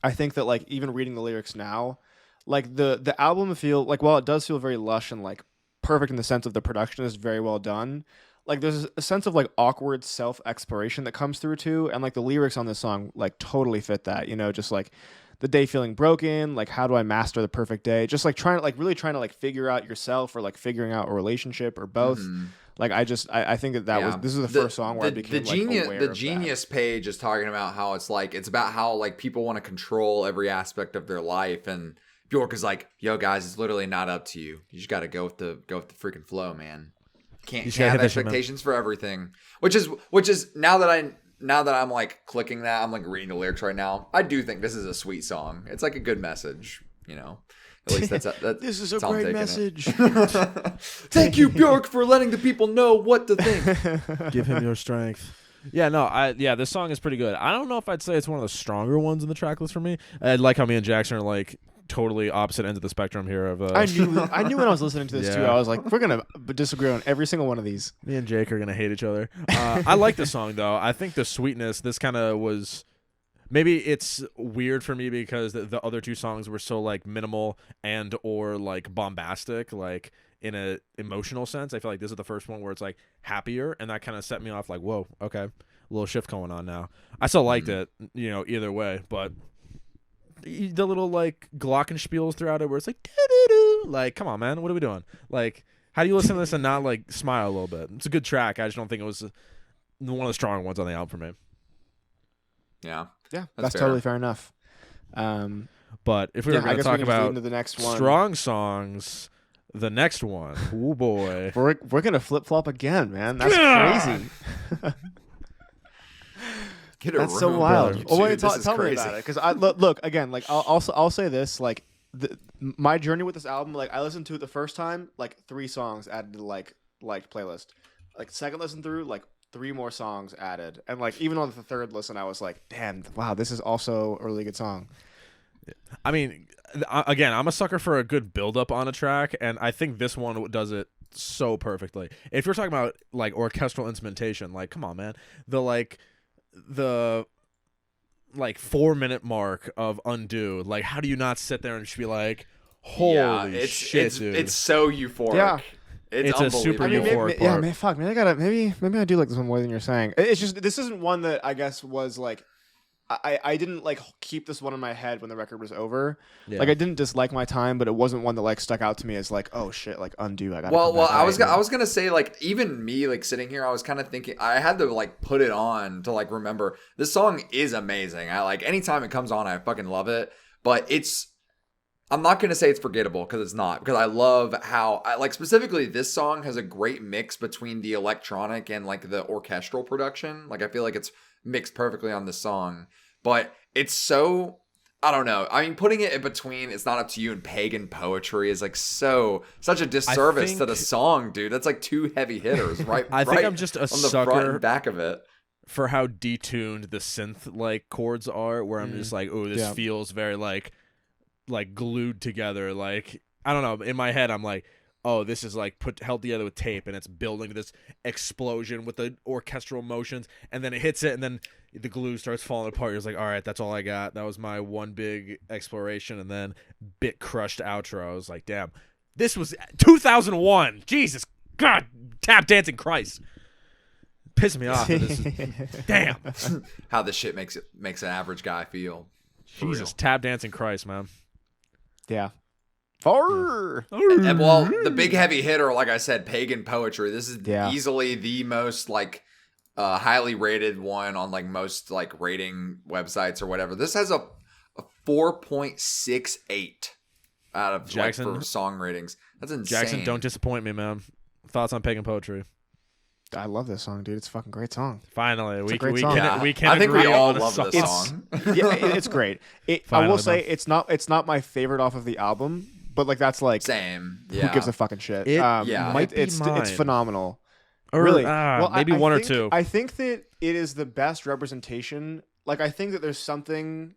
I think that like even reading the lyrics now, like the album feel like, while it does feel very lush and like perfect in the sense of the production is very well done, like there's a sense of like awkward self-exploration that comes through too, and like the lyrics on this song like totally fit that, you know, just like the day feeling broken, like how do I master the perfect day, just like really trying to like figure out yourself, or like figuring out a relationship, or both. Like I think that was, this is the first song where I became the genius page is talking about how it's about how like people want to control every aspect of their life, and Bjork is like, yo guys, it's literally not up to you. You just got to go with the freaking flow, man. Can't have expectations for everything. Which is now that I'm like clicking that, I'm like reading the lyrics right now. I do think this is a sweet song. It's like a good message, you know. At least that's this is a great message. Thank you, Bjork, for letting the people know what to think. Give him your strength. Yeah, no, this song is pretty good. I don't know if I'd say it's one of the stronger ones in the track list for me. I like how me and Jackson are like totally opposite ends of the spectrum here. Of I knew when I was listening to this too. I was like, we're gonna disagree on every single one of these. Me and Jake are gonna hate each other. I like the song though. I think the sweetness. This kind of was. Maybe it's weird for me because the other 2 songs were so like minimal and or like bombastic, like in a emotional sense. I feel like this is the first one where it's like happier, and that kind of set me off like, whoa, okay, a little shift going on now. I still liked it, you know, either way, but the little like glockenspiels throughout it where it's like doo-doo-doo. Like, come on, man, what are we doing? Like, how do you listen to this and not like smile a little bit? It's a good track. I just don't think it was one of the stronger ones on the album for me. Yeah, that's totally fair enough. But if we were going to talk about into the next one. strong songs, The next one. Oh boy. We're gonna flip flop again, man. That's crazy. Get a That's room, so wild. dude. Oh wait, This is tell me crazy. about it. Because I look again. Like I'll say this. Like my journey with this album. Like I listened to it the first time. Like 3 songs added to liked playlist. Like second listen through, like 3 more songs added. And like even on the third listen, I was like, damn, wow, this is also a really good song. I mean, again, I'm a sucker for a good build-up on a track, and I think this one does it so perfectly. If you're talking about like orchestral instrumentation, like come on, man, the 4-minute mark of Undo, like how do you not sit there and just be like, holy shit, dude. It's so euphoric. Yeah. It's a super Maybe, euphoric yeah, part. man, fuck, man, maybe I do like this one more than you're saying. It's just this isn't one that I guess was like I didn't like keep this one in my head when the record was over. Yeah. Like I didn't dislike my time, but it wasn't one that like stuck out to me as like, oh shit, like Undo. I got. Well, I was gonna say like even me like sitting here, I was kind of thinking I had to like put it on to like remember this song is amazing. I like anytime it comes on, I fucking love it. But I'm not gonna say it's forgettable because it's not. Because I love how like specifically this song has a great mix between the electronic and like the orchestral production. Like I feel like it's mixed perfectly on this song, but it's so. I don't know. I mean, putting it in between "It's Not Up to You" and "Pagan Poetry" is like such a disservice to the song, dude. That's like 2 heavy hitters, right? I think right I'm just a on the front sucker and back of it. for how detuned the synth like chords are, where I'm just like, oh, this feels very like glued together. Like I don't know. In my head, I'm like, oh, this is like held together with tape, and it's building this explosion with the orchestral motions, and then it hits it, and then the glue starts falling apart. You're just like, all right, that's all I got. That was my one big exploration, and then bit crushed outro. I was like, damn, this was 2001. Jesus God, tap dancing Christ, pissing me off. This is, damn, How this shit makes an average guy feel. Jesus, tap dancing Christ, man. Yeah. Far. And well, the big heavy hitter, like I said, Pagan Poetry. This is Yeah. easily the most like highly rated one on like most like rating websites or whatever. This has a 4.68 out of Jackson, like, for song ratings. That's insane. Jackson, don't disappoint me, man. Thoughts on Pagan Poetry? I love this song, dude. It's a fucking great song. Finally, a great song. we can I think agree we all on a love song. this song. Yeah, it's great. I Finally, will say man. it's not my favorite off of the album, but like that's like Same. who Yeah. gives a fucking shit. It yeah. might be it's mine. phenomenal. Or, Really? maybe I one or think- two. I think that it is the best representation. Like I think that there's something.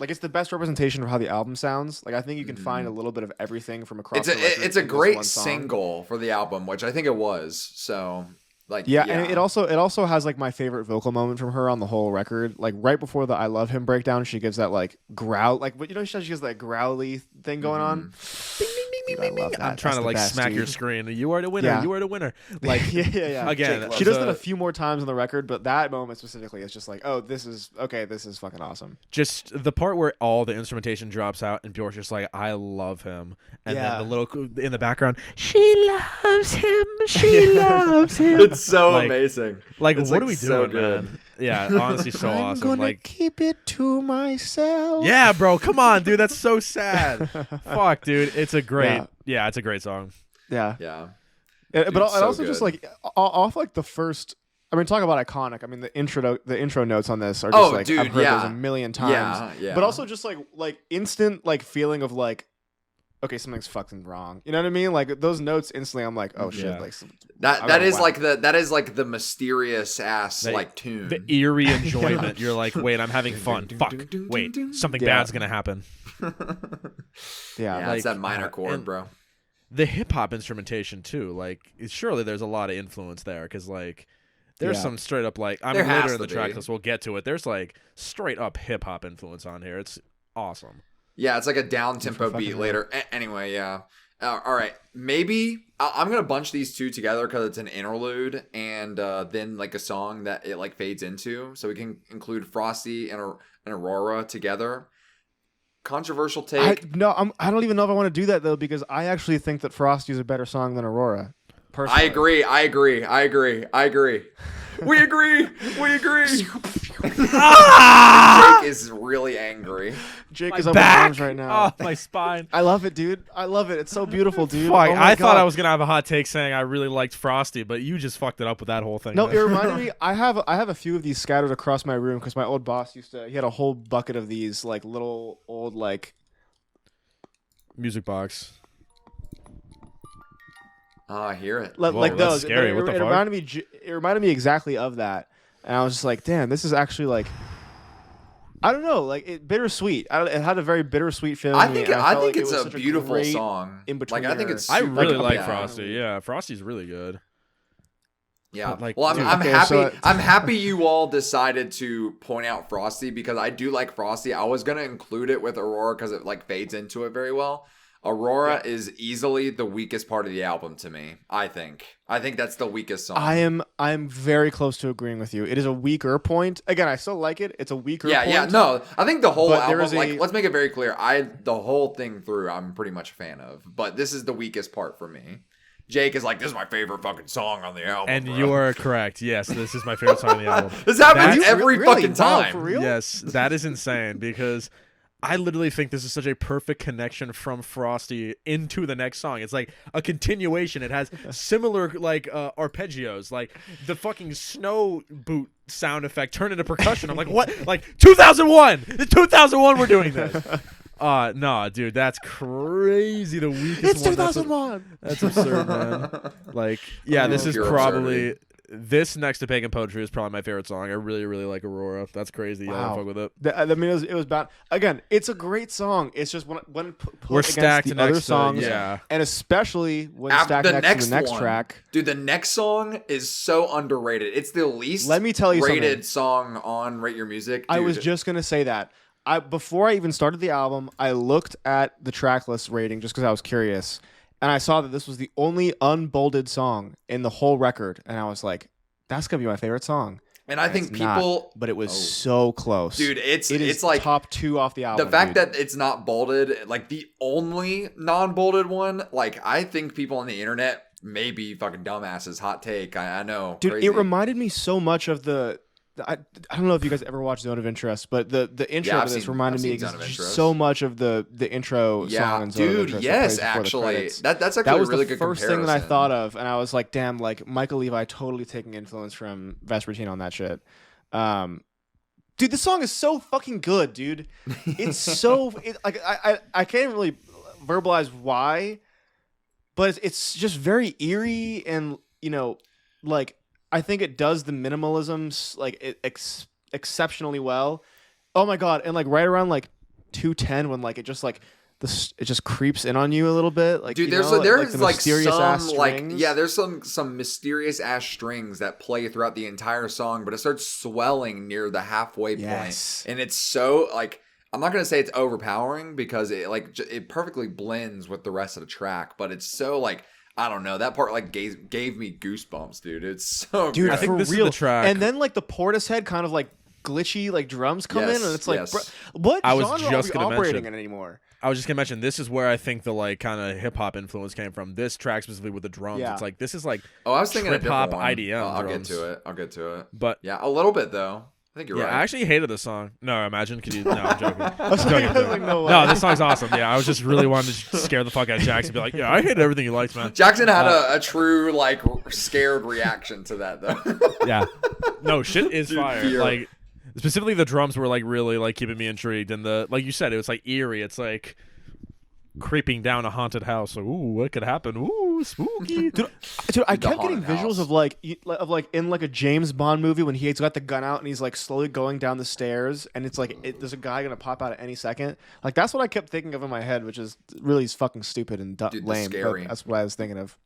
Like it's the best representation of how the album sounds. Like I think you can find a little bit of everything from across. It's the record a in this great one song. single for the album, which I think it was. So like Yeah, and it also has like my favorite vocal moment from her on the whole record. Like right before the "I Love Him" breakdown, she gives that like growl, like what she has that growly thing going on. Dude, I love that. I'm trying That's to the like best, smack dude. your screen. You are the winner. Yeah. You are the winner. Like yeah. again, She does that a few more times on the record, but that moment specifically is just like, oh, this is fucking awesome. just the part where all the instrumentation drops out and Bjork's just like, I love him, and Yeah. then the little in the background, she loves him. She loves him. It's so Like- amazing. Like, It's, what like, are we so doing, good. man? Yeah, honestly, so I'm awesome. gonna Like, keep it to myself. yeah, bro, come on, dude, that's so sad. Fuck, dude, it's a great, Yeah. it's a great song. Yeah. Yeah. But Dude, it so also just good. like off like the first. I mean, talk about iconic. I mean, the intro notes on this are just like dude, I've heard yeah. those a million times. Yeah. But also just like instant like feeling of like, okay, something's fucking wrong. You know what I mean? Like those notes instantly, I'm like, oh shit, Yeah. like that is wow. like the mysterious ass That- like tune. The eerie enjoyment. You're like, wait, I'm having fun. Fuck, wait, something Yeah. bad's gonna happen. yeah, yeah, like, it's that minor chord, and- bro. The hip hop instrumentation too, like surely there's a lot of influence there because like there's Yeah. some straight up like I There mean has later in to the track be. list we'll get to it. There's like straight up hip hop influence on here. It's awesome. Yeah, it's like a down tempo fucking beat real. later. Anyway, yeah. All right, maybe I'm gonna bunch these two together because it's an interlude and then like a song that it like fades into, so we can include Frosty and Aurora together. Controversial take. I don't even know if I want to do that though because I actually think that Frosty is a better song than Aurora. Personally. I agree. We agree. Jake is really angry. Jake My is up back. in arms right now. Oh, my spine. I love it, dude. I love it. It's so beautiful, dude. Fuck, Oh my I thought God. I was gonna have a hot take saying I really liked Frosty, but you just fucked it up with that whole thing. No, man. it reminded me. I have a few of these scattered across my room because my old boss he had a whole bucket of these like little old like Music box. Oh, I hear it. Whoa, like that's those. scary. It, What the it fuck? reminded me exactly of that, and I was just like, damn, this is actually like. I don't know, like bittersweet. It had a very bittersweet feeling. I to me, think and I felt think like it's it was a such beautiful great song. in-betweener. Like I think it's I super really like yeah. Frosty. Yeah, Frosty's really good. Yeah. But, like, well, dude, I'm okay, happy. so- I'm happy you all decided to point out Frosty because I do like Frosty. I was gonna include it with Aurora because it like fades into it very well. Aurora is easily the weakest part of the album to me. I think that's the weakest song. I'm very close to agreeing with you. It is a weaker point. Again, I still like it. It's a weaker point. Yeah. No, I think the whole But there album. is a- Like, let's make it very clear. The whole thing through, I'm pretty much a fan of. But this is the weakest part for me. Jake is like, this is my favorite fucking song on the album. And bro. you are correct. Yes, this is my favorite song on the album. This happens That's- every Really? fucking Wow, time. for real? Yes, that is insane because I literally think this is such a perfect connection from Frosty into the next song. It's like a continuation. It has similar like arpeggios, like the fucking snow boot sound effect turned into percussion. I'm like, what? Like 2001. It's 2001 we're doing this. No, dude, that's crazy. The weakest It's one. 2001. That's absurd, man. Like, yeah, this is Pure probably absurdity. this next to Pagan Poetry is probably my favorite song. I really, really like Aurora. That's crazy. Wow. I don't fuck with it. I mean, it was bad. Again, it's a great song. It's just when put We're against stacked the next other to- songs, yeah. and especially when After stacked the next to the next one, track. dude, the next song is so underrated. It's the least Let me tell you rated song on Rate Your Music. I Dude, was just gonna say that. Before I even started the album, I looked at the track list rating just because I was curious, and I saw that this was the only unbolded song in the whole record, and I was like, "That's gonna be my favorite song." and I think It's not, people, but it was so close, dude, It is it's like top 2 off the album. the fact dude. that it's not bolded, like the only non-bolded one. Like I think people on the internet may be fucking dumbasses. Hot take. I know, dude, crazy. it reminded me so much of the. I don't know if you guys ever watched Zone of Interest, but the intro Yeah, to I've this seen- reminded I've me seen Zone of Interest. so much of the intro Yeah, song in Zone of dude. Interest that Yes, plays before the actually, credits. that's actually That was a really the good first comparison. thing that I thought of, and I was like, "Damn!" Like Michael Levi totally taking influence from Vespertine on that shit. Dude, this song is so fucking good, dude. It's so like I can't really verbalize why, but it's just very eerie and like I think it does the minimalisms like exceptionally well. Oh my god! And like right around like 2:10 when like it just like it just creeps in on you a little bit. Like Dude, you there's know, there's the like mysterious ass some like strings. yeah, there's some mysterious ass strings that play throughout the entire song, but it starts swelling near the halfway Yes. point, and it's so like I'm not gonna say it's overpowering because it like it perfectly blends with the rest of the track, but it's so like I don't know that part like gave me goosebumps, dude. It's so Dude, good. I think for this is real. the track. And then like the Portishead kind of like glitchy like drums come in, Yes, and it's like, yes. bro, what I was genre just are we gonna operating mention- in anymore? I was just gonna mention this is where I think the like kind of hip hop influence came from. This track specifically with the drums. Yeah. It's like this is like, Oh, I was thinking a trip-hop different one. IDM I'll get drums. to it. I'll get to it. but Yeah, a little bit though. I think you're yeah, right. I actually hated the song. No, imagine. Could you? No, I'm joking. I was Joking, like, joking. no way. No, this song's awesome. Yeah, I was just really wanting to scare the fuck out of Jackson. Be like, yeah, I hated everything you liked, man. Jackson had a true like scared reaction to that though. Yeah. No, shit is Dude, fire. fear. Like specifically the drums were like really like keeping me intrigued, and the like you said, it was like eerie. It's like creeping down a haunted house. Like, ooh, what could happen? Ooh, spooky. Dude, I The kept getting haunted visuals house. of like in like a James Bond movie when he's got the gun out and he's like slowly going down the stairs, and it's like there's a guy gonna pop out at any second. Like that's what I kept thinking of in my head, which is really fucking stupid and Dude, that's lame. scary. But that's what I was thinking of.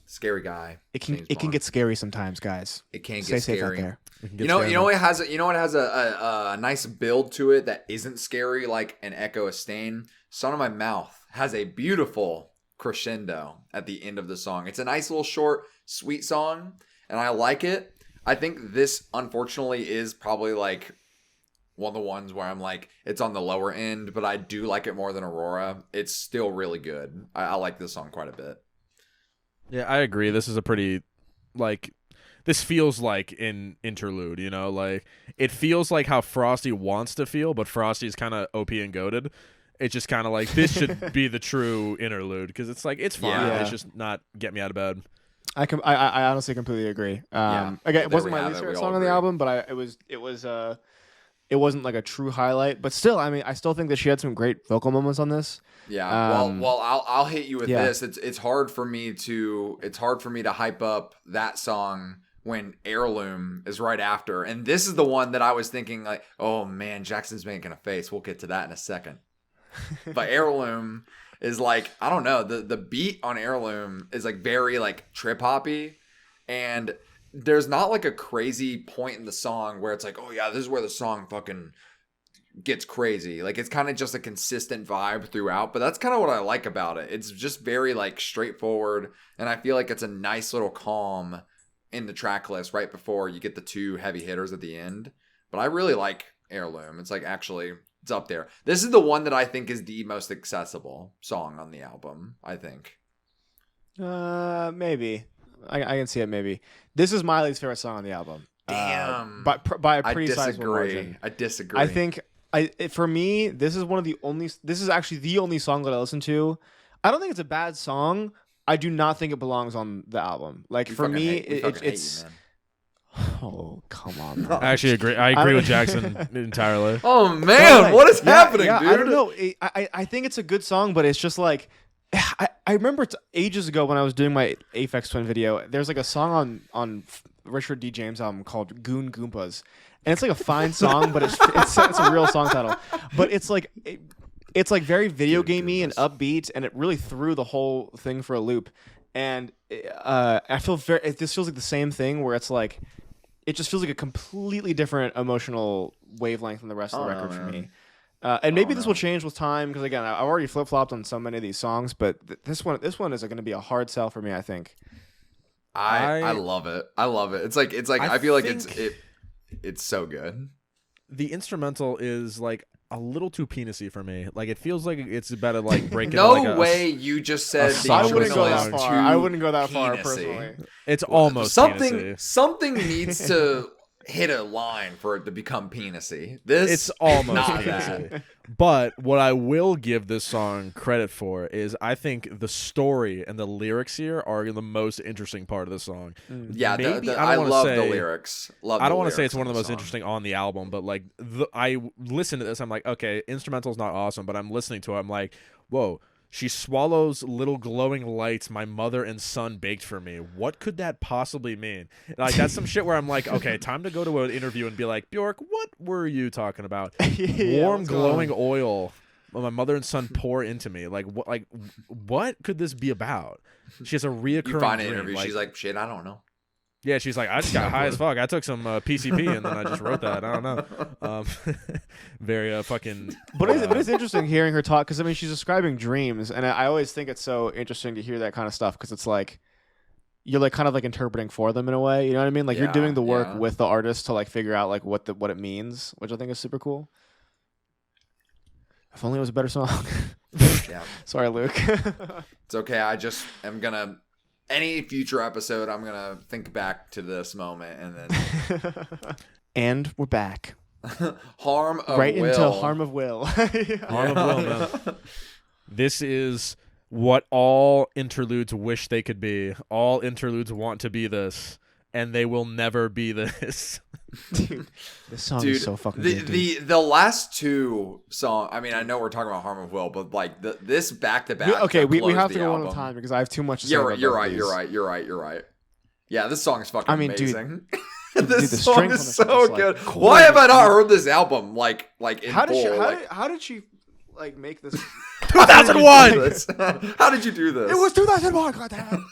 Scary guy. It can James it can Bond. get scary sometimes, guys. It can Stay get safe out scary. there. You know what has a nice build to it that isn't scary like an Echo of Stain. Son of My Mouth has a beautiful crescendo at the end of the song. It's a nice little short, sweet song, and I like it. I think this unfortunately is probably like one of the ones where I'm like it's on the lower end, but I do like it more than Aurora. It's still really good. I like this song quite a bit. Yeah, I agree. This is a pretty like this feels like an interlude, you know, like it feels like how Frosty wants to feel, but Frosty's kind of OP and goated. It's just kind of like this should be the true interlude because it's like it's fine. Yeah. It's just not get me out of bed. I honestly completely agree. Again, it wasn't my least favorite song on the album, but it wasn't like a true highlight. But still, I mean, I still think that she had some great vocal moments on this. Yeah. Well, I'll hit you with this. It's hard for me to hype up that song when Heirloom is right after, and this is the one that I was thinking like, oh man, Jackson's making a face. We'll get to that in a second. But Heirloom is like, I don't know, the beat on Heirloom is like very like trip hoppy, and there's not like a crazy point in the song where it's like, oh yeah, this is where the song fucking gets crazy. Like it's kind of just a consistent vibe throughout, but that's kind of what I like about it. It's just very like straightforward, and I feel like it's a nice little calm in the track list right before you get the two heavy hitters at the end. But I really like Heirloom. It's like actually it's up there. This is the one that I think is the most accessible song on the album, I think. Maybe. I can see it maybe. This is Miley's favorite song on the album. Damn. By a pretty sizable margin. I disagree. I think for me, this is actually the only song that I listen to. I don't think it's a bad song. I do not think it belongs on the album. Like for me, it's oh, come on. Man. I actually agree. I agree with Jackson entirely. Oh man, what is happening, dude? I don't know. I think it's a good song, but it's just like I remember ages ago when I was doing my Aphex Twin video. There's like a song on Richard D. James' album called Goon Goompas, and it's like a fine song, but it's a real song title. But it's like very video gamey and upbeat, and it really threw the whole thing for a loop. And I feel this feels like the same thing where it's like it just feels like a completely different emotional wavelength than the rest of the record for me. And maybe this will change with time because again, I've already flip flopped on so many of these songs, but this one is going to be a hard sell for me. I think. I love it. I love it. It's like I feel like it's so good. The instrumental is like a little too penisy for me. Like it feels like it's about to like break. No into like way you just said the I wouldn't go instrumental that is far. too I wouldn't go that far penisy. personally. It's almost something. penisy. Something needs to hit a line for it to become penisy. It's almost not penisy. that. But what I will give this song credit for is I think the story and the lyrics here are the most interesting part of the song. Yeah, Maybe, I love the lyrics. I don't want to say it's one of the most interesting on the album, but like I listen to this, I'm like, okay, instrumental's not awesome, but I'm listening to it, I'm like, whoa. She swallows little glowing lights my mother and son baked for me. What could that possibly mean? Like that's some shit where I'm like, okay, time to go to an interview and be like, Bjork, what were you talking about? Warm glowing oil my mother and son pour into me. Like what could this be about? She has a reoccurring you find an dream. interview, she's like, shit, I don't know. Yeah, she's like, I just got high as fuck. I took some PCP and then I just wrote that. I don't know. Very fucking. But it's interesting hearing her talk because I mean she's describing dreams, and I always think it's so interesting to hear that kind of stuff because it's like you're like kind of like interpreting for them in a way. You know what I mean? Like you're doing the work with the artist to like figure out like what it means, which I think is super cool. If only it was a better song. Yeah. Sorry, Luke. It's okay. I just am gonna. Any future episode, I'm going to think back to this moment and then... And we're back. Harm of right Will. Into Harm of Will. Harm of Will, man. This is what all interludes wish they could be. All interludes want to be this, and they will never be this. Dude, this song is so fucking good. The last two songs. I mean, I know we're talking about Harm of Will, but like this back to back. Okay, we have to go one at a time because I have too much to say. You're right. Yeah, this song is fucking amazing. Dude, this song is so good. Like, why have I not heard this album? Like in how did full? How did she like make this? 2001. How did you do this? It was 2001. Goddamn.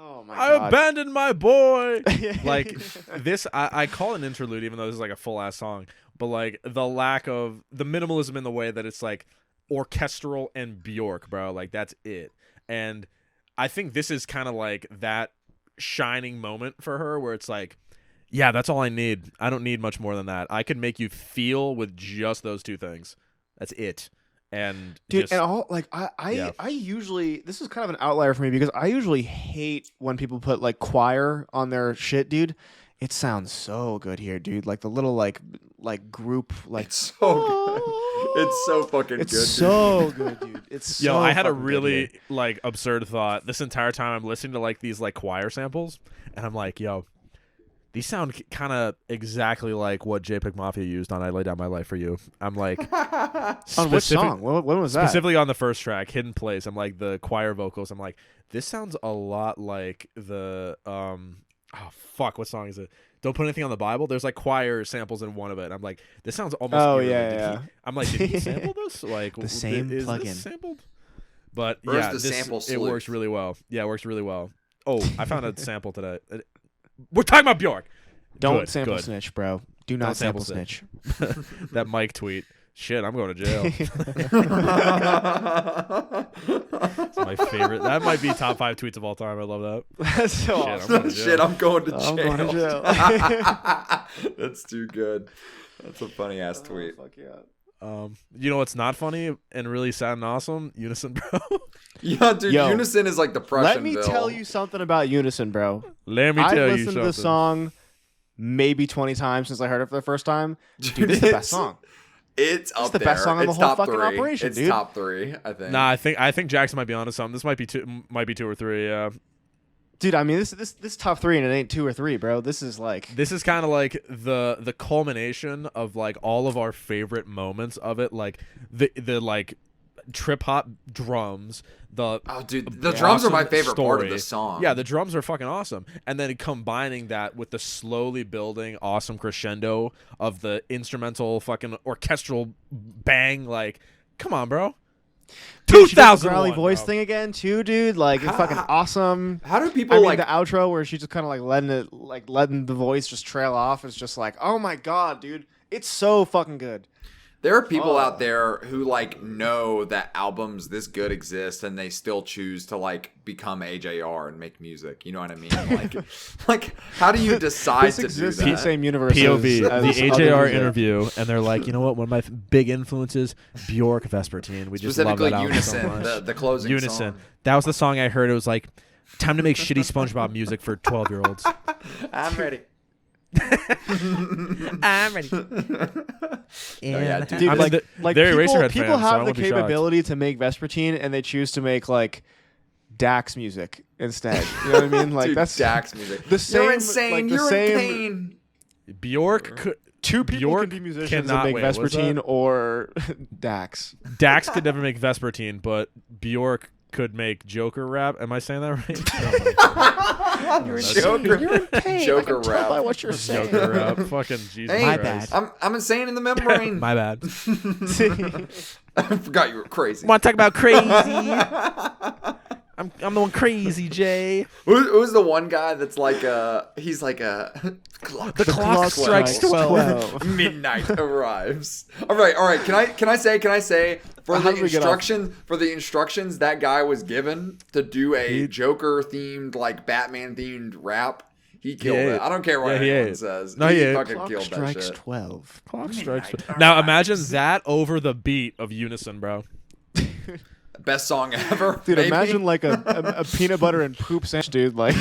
Oh my I God. abandoned my boy. Like this, I call it an interlude, even though this is like a full ass song. But like the lack of the minimalism in the way that it's like orchestral and Bjork, bro. Like that's it. And I think this is kind of like that shining moment for her, where it's like, yeah, that's all I need. I don't need much more than that. I can make you feel with just those two things. That's it. and dude, just, and all like I usually, this is kind of an outlier for me because I usually hate when people put like choir on their shit, dude. It sounds so good here, dude. Like the little like group like It's so good. It's so fucking it's good. so good, dude. It's Yo, so I had a fucking good really here. like absurd thought this entire time. I'm listening to like these like choir samples, and I'm like, yo, these sound kind of exactly like what JPEG Mafia used on "I Lay Down My Life for You." I'm like, On which song? When was that? specifically on the first track, "Hidden Place." I'm like the choir vocals. I'm like, this sounds a lot like the oh fuck, what song is it? Don't Put Anything on the Bible. There's like choir samples in one of it. I'm like, this sounds almost. Oh, eerily- yeah, did yeah. I'm like, did he sample this? Like The same is plugin. this sampled? But Where's yeah, the sample it sleuth? works really well. Yeah, it works really well. Oh, I found a sample today. We're talking about Bjork. Don't Good, sample good. snitch, bro. Do not Don't sample sample snitch. That Mike tweet. Shit, I'm going to jail. It's my favorite. That might be top 5 tweets of all time. I love that. That's so Shit, awesome. I'm going to jail. Shit, I'm going to jail. I'm going to jail. That's too good. That's a funny ass tweet. Fuck yeah. You know what's not funny and really sad and awesome? Unison, bro. Yeah, dude. Yo, Unison is like depression. Let me tell you something about Unison, bro. Let me I've tell you listened something. to the song maybe 20 times since I heard it for the first time. Dude, this is the best song. It's up the there. best song on the It's whole top fucking 3. operation, it's dude. top 3, I think. Nah, I think Jackson might be onto something. This might be 2 or 3. Yeah. Dude, I mean this top 3 and it ain't 2 or 3, bro. This is like This is kind of like the culmination of like all of our favorite moments of it, like the like trip hop drums. Oh, dude, the drums are my awesome favorite part of story. the song. Yeah, the drums are fucking awesome, and then combining that with the slowly building awesome crescendo of the instrumental fucking orchestral bang. Like, come on, bro. Dude, she does the 2001 growly voice bro. thing again too, dude. Like it's fucking awesome. How do people I mean, like? the outro where she's just kind of like letting the voice just trail off is just like, oh my god, dude, it's so fucking good. There are people Oh. out there who like know that albums this good exist, and they still choose to like become AJR and make music. You know what I mean? Like how do you decide This to do exists in the that? same universe. POV, as the other AJR music. interview, and they're like, you know what? One of my big influences, Bjork, Vespertine. We just love Specifically, that album Unison, so much. the closing Unison. song. That was the song I heard. It was like, time to make shitty SpongeBob music for 12-year-olds. I'm ready. I'm ready. yeah, dude. Dude, I'm like, the- like they're people, Eraserhead people fans, so I have the won't be shocked. capability to make Vespertine, and they choose to make like Dax music instead. You know what I mean? Like Dude, that's Dax music. the same. You're insane. Like, the You're same, in pain. Bjork could. Two people Bjork can be musicians cannot and make wait, what's Vespertine that? or Dax. Dax could never make Vespertine, but Bjork could make Joker rap. Am I saying that right? You're in Joker- You're in pain. Joker I can tell by rap. what you're saying. Joker rap. Fucking Jesus Hey, My Christ. I'm insane in the membrane. My bad. I forgot you were crazy. Want to talk about crazy? I'm the one crazy, Jay. Who's the one guy that's like he's like The clock clock strikes 12. midnight arrives. All right. Can I say for How the did we get off? instructions that guy was given to do a Joker themed like Batman themed rap, he killed ate it. it. I don't care what Yeah, he anyone ate. says. No, he ate. fucking Clock killed that strikes shit. 12. Clock strikes. Midnight Now arrives. imagine that over the beat of Unison, bro. Best song ever. Dude, maybe. imagine like a peanut butter and poop sandwich, dude. Like,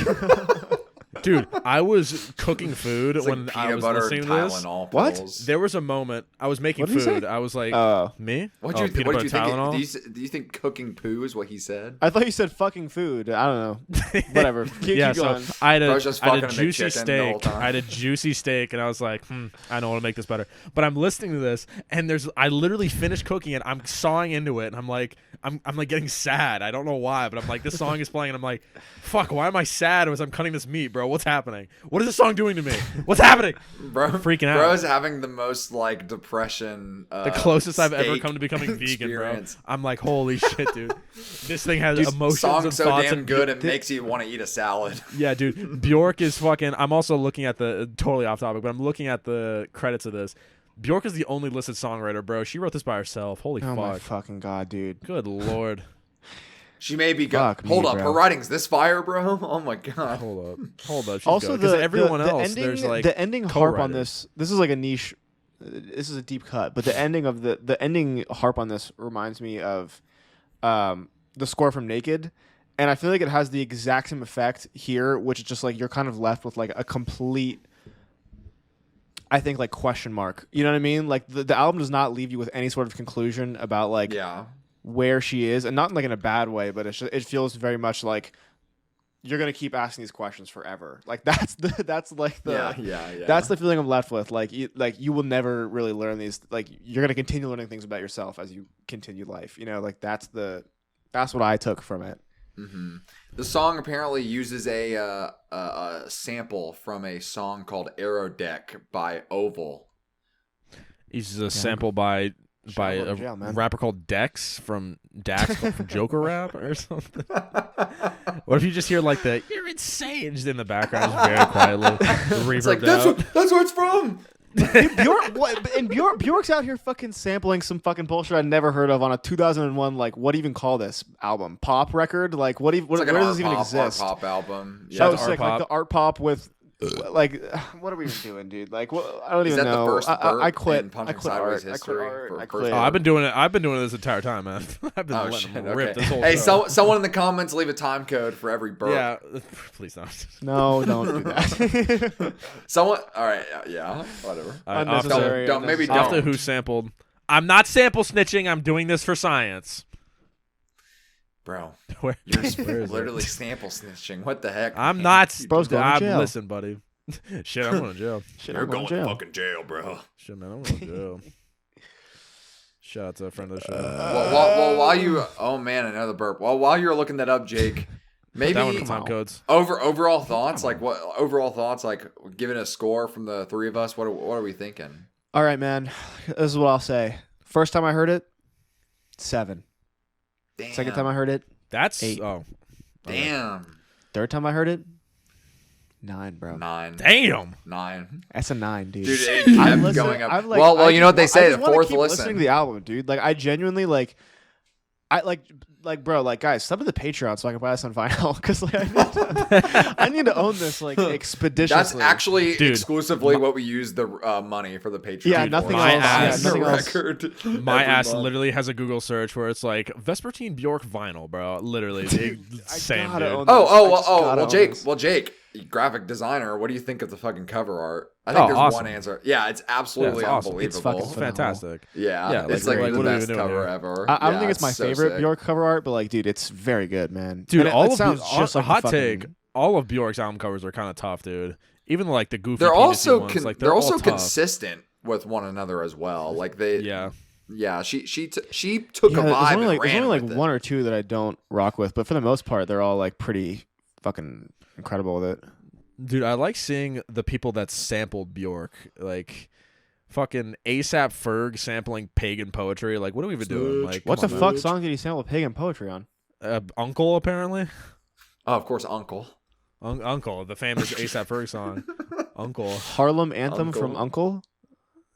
Dude, I was cooking food It's like when peanut I was butter listening and to this. Tylenol What? pills. There was a moment I was making What did he food. say? I was like, me? What Oh, did you peanut butter think? Tylenol? Do you think cooking poo is what he said? I thought you said fucking food. I don't know. Whatever. Keep Yeah, going. so I had Bro's just I had a fucking a juicy McChicken the whole steak. time. I had a juicy steak, and I was like, I know how to make this better. But I'm listening to this, and I literally finished cooking it. I'm sawing into it, and I'm like getting sad. I don't know why, but I'm like, this song is playing, and I'm like, fuck, why am I sad as I'm cutting this meat, bro? What's happening? What is this song doing to me? What's happening? Bro, Freaking out. Bro's having the most like depression. The closest I've ever steak come to becoming vegan, bro. experience. I'm like, holy shit, dude. This thing has Dude, emotions song's and so thoughts damn and good it makes you want to eat a salad. Yeah, dude. Bjork is fucking. I'm also looking at the totally off topic, but I'm looking at the credits of this. Bjork is the only listed songwriter, bro. She wrote this by herself. Holy Oh my fuck. fucking god, dude. Good lord. She may be good. Fuck me, Hold up, bro. her writing's this fire, bro. Oh my god. Hold up. She's Also, good. 'Cause the everyone the else, ending, there's like the ending harp on co-writers. this. This is like a niche this is a deep cut, but the ending of the ending harp on this reminds me of the score from Naked, and I feel like it has the exact same effect here, which is just like you're kind of left with like a complete, I think, like question mark. You know what I mean? Like the album does not leave you with any sort of conclusion about like where she is, and not like in a bad way, but it feels very much like you're gonna keep asking these questions forever. Like that's the that's the feeling I'm left with. Like you will never really learn these. Like you're gonna continue learning things about yourself as you continue life. You know, like that's what I took from it. Mm-hmm. The song apparently uses a sample from a song called Aerodeck by Oval. Uses a sample by a rapper called Dex from Joker Rap or something. What if you just hear like the "You're insane" just in the background, just very quietly, it's like that's where it's from. Bjork's out here fucking sampling some fucking bullshit I never heard of on a 2001 like what even call this album pop record, like what where does this even exist? Art pop album. Yeah, sick, like the art pop with like what are we even doing, dude? Like what, I don't even know. The first I quit. I quit art. I quit. Oh, I've been doing it this entire time, man. I've been letting them rip this whole show. Someone in the comments leave a time code for every burp. Yeah, please don't. No, don't do that. Someone. All right. Yeah. Whatever. Unnecessary. Maybe don't. After who sampled? I'm not sample snitching. I'm doing this for science. Bro, where you're literally sample snitching. What the heck? I'm not. Bro's going to jail. Listen, buddy. Shit, I'm going to jail. You're going to fucking jail, bro. Shit, man, I'm going to jail. Shout out to a friend of the show. Well, while you, oh man, another burp. Well, while you're looking that up, Jake, maybe that one comes on codes. Overall thoughts, like what? Overall thoughts, like giving a score from the three of us. What are we thinking? All right, man. This is what I'll say. First time I heard it, 7. Damn. Second time I heard it, that's 8. Oh, damn. Third time I heard it, 9, bro. 9. Damn. 9. That's a 9, dude. Dude, it kept going up. Well, you know what they say. The fourth keep listen. Listening to the album, dude. Like I genuinely like. I like bro, like guys, sub to the Patreon so I can buy this on vinyl because like I need to own this like expeditiously. That's actually exclusively what we use the money for the Patreon. Yeah, nothing else. Nothing else. My ass literally has a Google search where it's like Vespertine Bjork vinyl, bro. Literally, same dude. Well, Jake, graphic designer. What do you think of the fucking cover art? I think there's awesome. one answer. Yeah, it's absolutely unbelievable. It's fantastic. Yeah, it's like the best cover ever. I don't think it's my favorite Bjork cover art, but like, dude, it's very good, man. Dude, all of sounds just like hot take. All of Bjork's album covers are kind of tough, dude. Even like the goofy. They're also ones, like, they're also tough. consistent with one another as well. Like they. Yeah, she took a vibe and ran there's only like with one or two that I don't rock with, but for the most part, they're all like pretty fucking incredible with it. Dude, I like seeing the people that sampled Bjork, like fucking ASAP Ferg sampling pagan poetry. Like, what are we even doing? Like, what the fuck song did he sample pagan poetry on? Uncle, apparently. Oh, of course, Uncle. Uncle, the famous ASAP Ferg song. Uncle. Harlem Anthem from Uncle?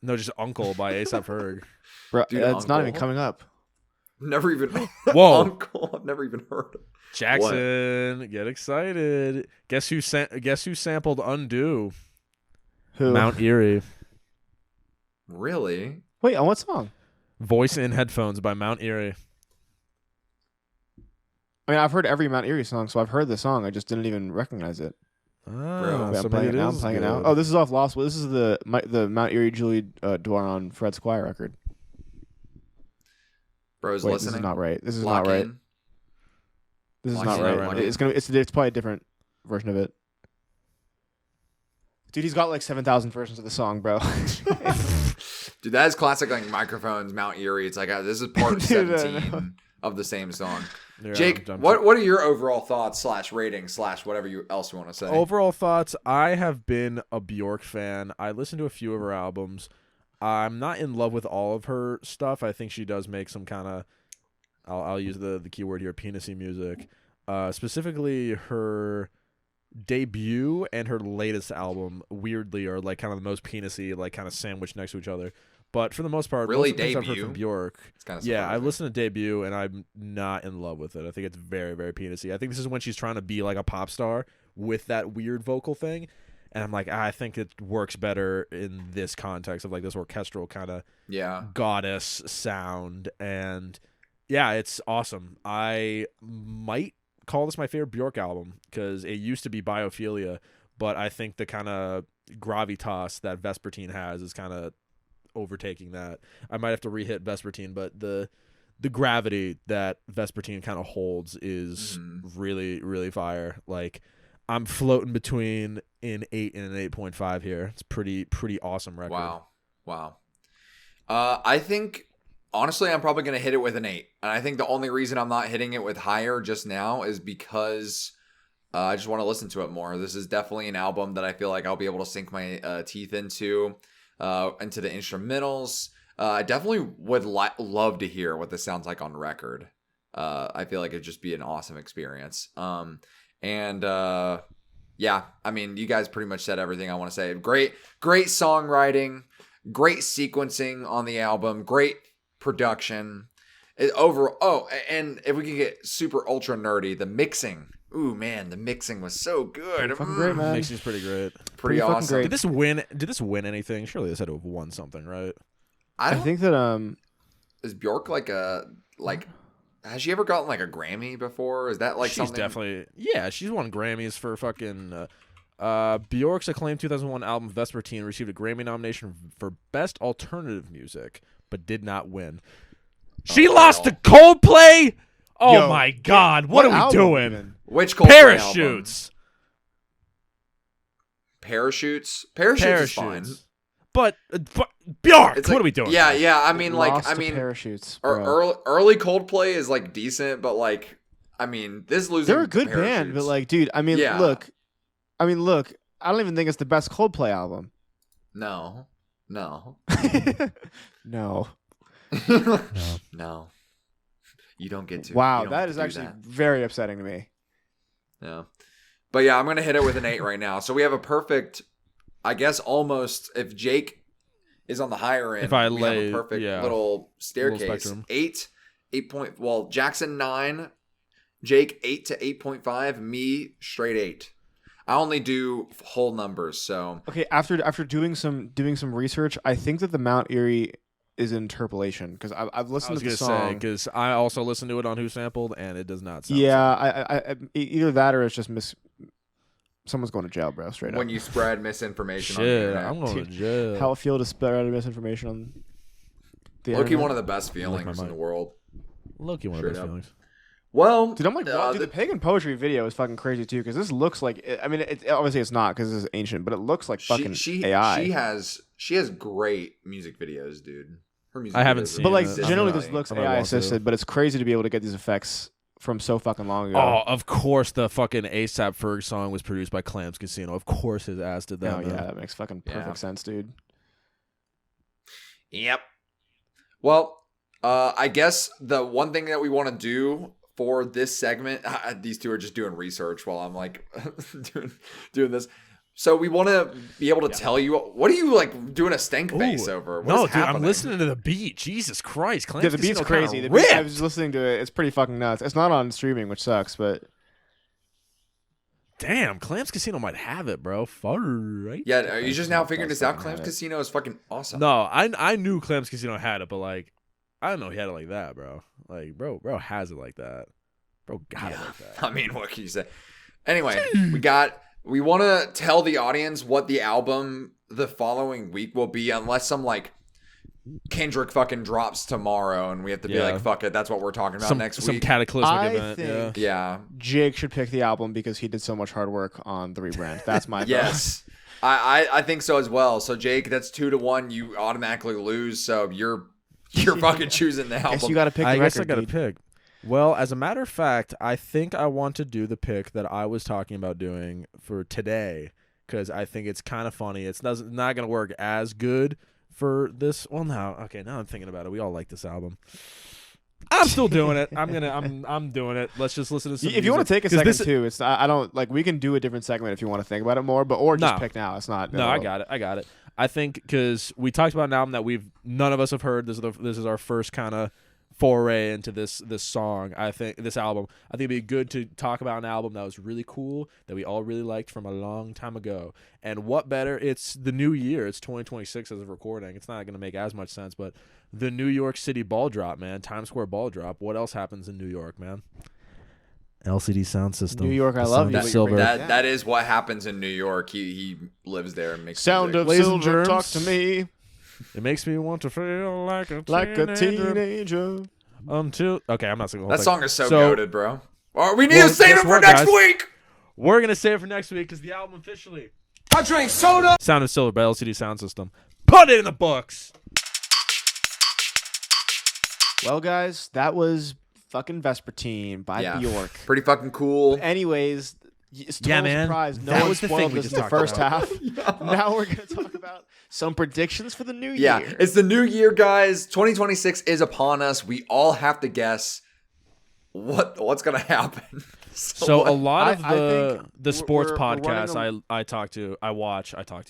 No, just Uncle by ASAP Ferg. Bro, it's not even coming up. Never even. Whoa. Uncle. I've never even heard of. Jackson, get excited. Guess who sampled Undo? Who? Mount Erie. Really? Wait, on what song? Voice in Headphones by Mount Erie. I mean, I've heard every Mount Erie song, so I've heard the song. I just didn't even recognize it. Oh, I'm playing it now. I'm playing it now. Oh, this is off Lost. This is the Mount Erie Julie Dwyer Fred Squire record. Bro's Wait, listening. This is not right. This is Lock not right. in. This is Lock not in, right. lock in. It's probably a different version of it. Dude, he's got like 7,000 versions of the song, bro. Dude, that is classic like microphones, Mount Erie. It's like this is part 17 of the same song. Yeah, Jake, what are your overall thoughts / ratings / whatever else you want to say? Overall thoughts, I have been a Bjork fan. I listened to a few of her albums. I'm not in love with all of her stuff. I think she does make some kind of, I'll use the keyword here, penisy music. Specifically, her debut and her latest album, weirdly, are like kind of the most penisy, like kind of sandwiched next to each other. But for the most part, really, most of the things I've heard debut? from Bjork, It's kind of yeah, I listened to debut and I'm not in love with it. I think it's very, very penisy. I think this is when she's trying to be like a pop star with that weird vocal thing. and I'm like, I think it works better in this context of like this orchestral kind of goddess sound. And yeah, it's awesome. I might call this my favorite Bjork album because it used to be Biophilia, but I think the kind of gravitas that Vespertine has is kind of overtaking that. I might have to re-hit Vespertine, but the gravity that Vespertine kind of holds is really, really fire. Like, I'm floating between an 8 and an 8.5 here. It's pretty awesome record. Wow. I think, honestly, I'm probably going to hit it with an 8. And I think the only reason I'm not hitting it with higher just now is because I just want to listen to it more. This is definitely an album that I feel like I'll be able to sink my teeth into the instrumentals. I definitely would love to hear what this sounds like on record. I feel like it'd just be an awesome experience. Yeah, I mean, you guys pretty much said everything I want to say. Great songwriting, great sequencing on the album, great production. And if we could get super ultra nerdy, the mixing. Ooh, man, the mixing was so good. Fucking great, man. Mixing's pretty great. Pretty awesome. Great. Did this win anything? Surely this had to have won something, right? I think that is Bjork has she ever gotten like a Grammy before? Is that like she's something? Definitely, yeah, she's won Grammys for fucking Bjork's acclaimed 2001 album Vespertine received a Grammy nomination for Best Alternative Music, but did not win. She lost to Coldplay. Oh Yo, my God! What are we doing? Even? Which Coldplay Parachutes. Album? Parachutes is fine. But Bjork, It's what like, are we doing? Yeah. I mean, Parachutes. Early Coldplay is like decent, but like, I mean, this losing. They're a good band, but like, dude, I mean, look. I don't even think it's the best Coldplay album. No. No. No. You don't get to. Wow, that is actually very upsetting to me. Yeah. But yeah, I'm going to hit it with an 8 right now. So we have a perfect, I guess almost, if Jake is on the higher end, if I we lay, have a perfect yeah, little staircase. Little 8 point, well, Jackson 9, Jake 8 to 8.5, me straight 8. I only do whole numbers, so. Okay, after doing some research, I think that the Mount Erie is interpolation because I've listened to the song. Because I also listened to it on Who Sampled, and it does not sound. Yeah, I either that or it's just someone's going to jail, bro. Straight up. When you spread misinformation on the Shit, internet. I'm going to jail. How it feel to spread misinformation on the Low-key internet? one of the best feelings in the world. Low-key one of the best feelings. Well, dude, I'm like, dude, the pagan poetry video is fucking crazy too because this looks like. I mean, obviously it's not because this is ancient, but it looks like fucking AI. She has great music videos, dude. Her music. I haven't videos seen But like it. generally, I'm this looks gonna AI watch it. assisted, but it's crazy to be able to get these effects from so fucking long ago. Oh, of course, the fucking ASAP Ferg song was produced by Clams Casino. Of course, his ass did that. Oh, man. yeah, that makes fucking perfect sense, dude. Yep. Well, I guess the one thing that we want to do for this segment, these two are just doing research while I'm like doing this. So we want to be able to tell you, what are you like doing a stank face over? What No, is dude, happening? I'm listening to the beat. Jesus Christ, Clams Yeah, the beat's Casino crazy. kinda The beat, I ripped. was listening to it. It's pretty fucking nuts. It's not on streaming, which sucks, but Damn, Clams Casino might have it, bro. Far right. Yeah, are you just now figuring That's this out? fucking Clams right. Casino is fucking awesome. No, I knew Clams Casino had it, but like, I didn't know he had it like that, bro. Like, bro has it like that. Bro got it like that. I mean, what can you say? Anyway, we want to tell the audience what the album the following week will be, unless some like Kendrick fucking drops tomorrow and we have to be like, fuck it, that's what we're talking about next Some week. cataclysmic I event. think- Yeah. Jake should pick the album because he did so much hard work on the rebrand. That's my vote. Yes. I think so as well. So Jake, that's 2-1. You automatically lose. So you're fucking choosing the album. Guess you got to pick the I record. guess I got to dude. pick. Well, as a matter of fact, I think I want to do the pick that I was talking about doing for today because I think it's kind of funny. It's not going to work as good for this. Well, no. Okay, now I'm thinking about it. We all like this album. I'm still doing it. I'm doing it. Let's just listen to some If you want to take a 'cause second this- too, it's I don't like we can do a different segment if you want to think about it more, but or just No. pick now. It's not. No, I got it. I think because we talked about an album that none of us have heard. This is our first kind of foray into this song. I think this album. I think it'd be good to talk about an album that was really cool that we all really liked from a long time ago. And what better? It's the new year. It's 2026 as of recording. It's not going to make as much sense, but the New York City ball drop, man. Times Square ball drop. What else happens in New York, man? LCD sound system. New York, I love you. Silver. That is what happens in New York. He lives there and makes Sound music. of Ladies and silver, germs. talk to me It makes me want to feel like a teenager. Until I'm not singing the whole That thing. song is so goated, bro. Oh, we need Well, to save it guess for what, next guys? week. We're gonna save it for next week because the album officially. I drink soda. Sound of Silver by LCD Sound System. Put it in the books. Well, guys, that was fucking Vespertine by Yeah. Bjork. Pretty fucking cool. Anyways, it's Yeah, total man. surprise. No That one was the thing spoiled we this just in the talked first about. half. Now we're going to talk about some predictions for the new Yeah, year. it's the new year, guys. 2026 is upon us. We all have to guess what's gonna happen. So a lot of I think the sports we're podcasts running I talk to,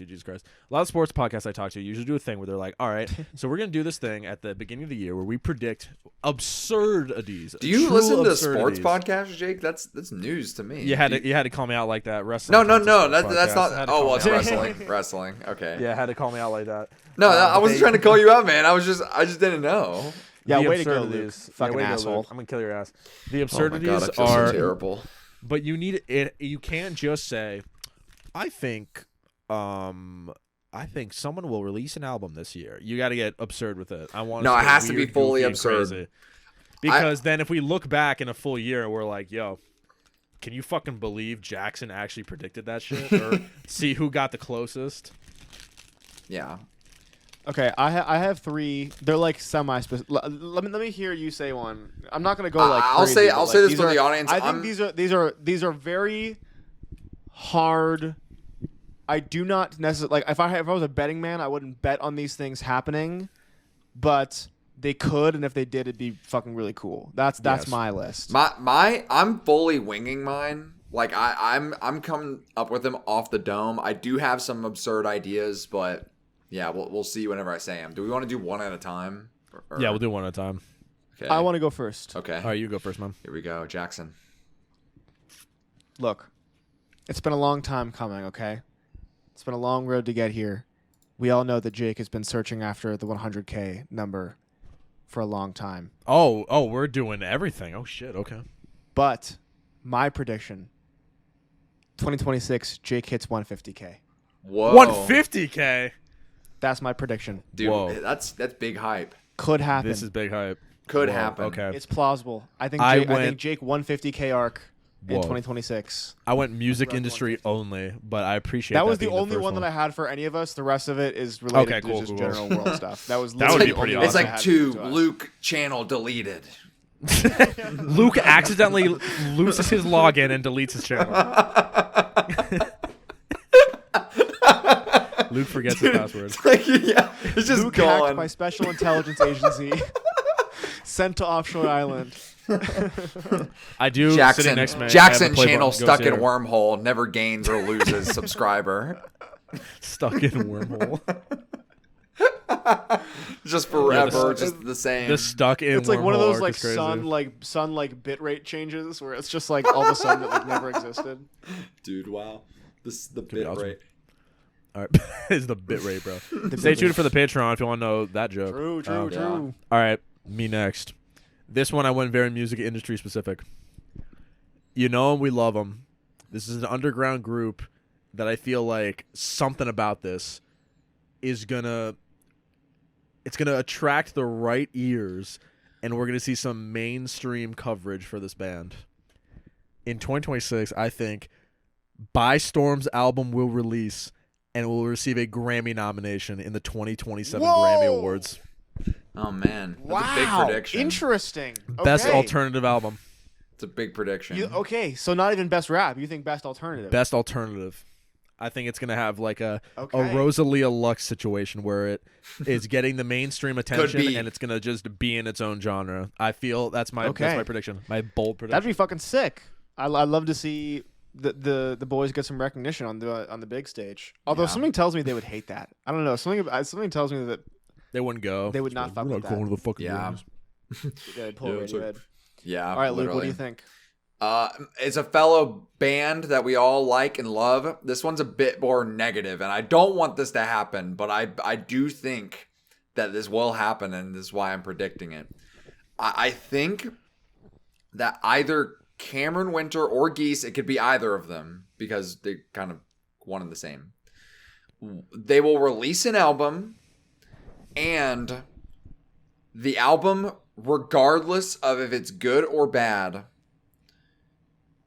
Jesus Christ. A lot of sports podcasts I talk to usually do a thing where they're like, all right, so we're going to do this thing at the beginning of the year where we predict absurdities. Do you true listen to sports absurdities. podcasts, Jake? That's news to me. You had to call me out like that. Wrestling. No. counts as sports That's podcasts. not. Had to Oh, call well, me it's out. wrestling. Wrestling. Okay. Yeah, had to call me out like that. No, I wasn't they- trying to call you out, man. I just didn't know. Yeah, The way to go, Luke. absurdities. Fucking way to go, asshole. Luke. I'm gonna kill your ass. The Oh my absurdities god, I feel are so terrible. But you need it. You can't just say, I think someone will release an album this year. You got to get absurd with it. I want. No, it has to be weird, fully goofy, and absurd. crazy. Because then, if we look back in a full year, we're like, yo, can you fucking believe Jackson actually predicted that shit? Or see who got the closest? Yeah. Okay, I have three. They're like semi-specific. Let me hear you say one. I'm not gonna go like. I'll crazy, say but, I'll like, say this these for are- the audience. I think these are very hard. I do not necessarily like if I was a betting man, I wouldn't bet on these things happening, but they could, and if they did, it'd be fucking really cool. That's Yes. my list. I'm fully winging mine. Like I'm coming up with them off the dome. I do have some absurd ideas, but yeah, we'll see whenever I say them. Do we want to do one at a time? Or- Yeah, we'll do one at a time. Okay. I want to go first. Okay. All right, you go first, man. Here we go, Jackson. Look, it's been a long time coming, okay? It's been a long road to get here. We all know that Jake has been searching after the 100K number for a long time. Oh, we're doing everything. Oh shit. Okay. But my prediction, 2026, Jake hits 150K. Whoa. 150K. That's my prediction. Dude, Whoa. that's big hype. Could happen. This is big hype. Could Whoa, happen. Okay. It's plausible. I think I Jake went- 150K arc in Whoa. 2026. I went music Around industry 150. only, but I appreciate That was the being only first one that I had for any of us. The rest of it is related Okay, to cool, just cool. general world stuff. That was That would literally be the only pretty one It's that I like had two to us. Luke channel deleted. Luke accidentally loses his login and deletes his channel. Luke forgets his password. Like, yeah, it's just Luke hacked gone. by special intelligence agency, sent to offshore island. I do sitting Jackson, next to me. I have Jackson the play channel button, goes stuck in here. wormhole, never gains or loses subscriber. Stuck in wormhole. Just forever, the- just the same. The stuck in. It's like one of wormhole those arc like is crazy. sun bitrate changes where it's just like all of a sudden it like never existed. Dude, wow. This is the be bit awesome. rate. All right, is the bit rate, bro. Stay tuned for the Patreon if you want to know that joke. True. yeah. All right, me next. This one I went very music industry specific. You know 'em, we love them. This is an underground group that I feel like something about this is gonna attract the right ears, and we're gonna see some mainstream coverage for this band. In 2026, I think By Storm's album will release and will receive a Grammy nomination in the 2027 Whoa! Grammy Awards. Oh, man. That's Wow. a big prediction. Interesting. Best Okay. alternative album. It's a big prediction. Okay, so not even best rap. You think best alternative? Best alternative. I think it's gonna have like a Okay. Rosalia Lux situation where it is getting the mainstream attention be. and it's gonna just be in its own genre. I feel that's my Okay. prediction. My bold prediction. That'd be fucking sick. I'd love to see the boys get some recognition on the big stage. Although Yeah. something tells me they would hate that. I don't know. Something tells me that They wouldn't go. They would not We're fuck not with going that. to the fucking Yeah. Grammys. Yeah, pull Yeah, it's like- Radiohead. Yeah. All right, Luke, what do literally. you think? It's a fellow band that we all like and love. This one's a bit more negative, and I don't want this to happen, but I do think that this will happen, and this is why I'm predicting it. I think that either Cameron Winter or Geese, it could be either of them because they kind of one and the same. They will release an album, and the album, regardless of if it's good or bad,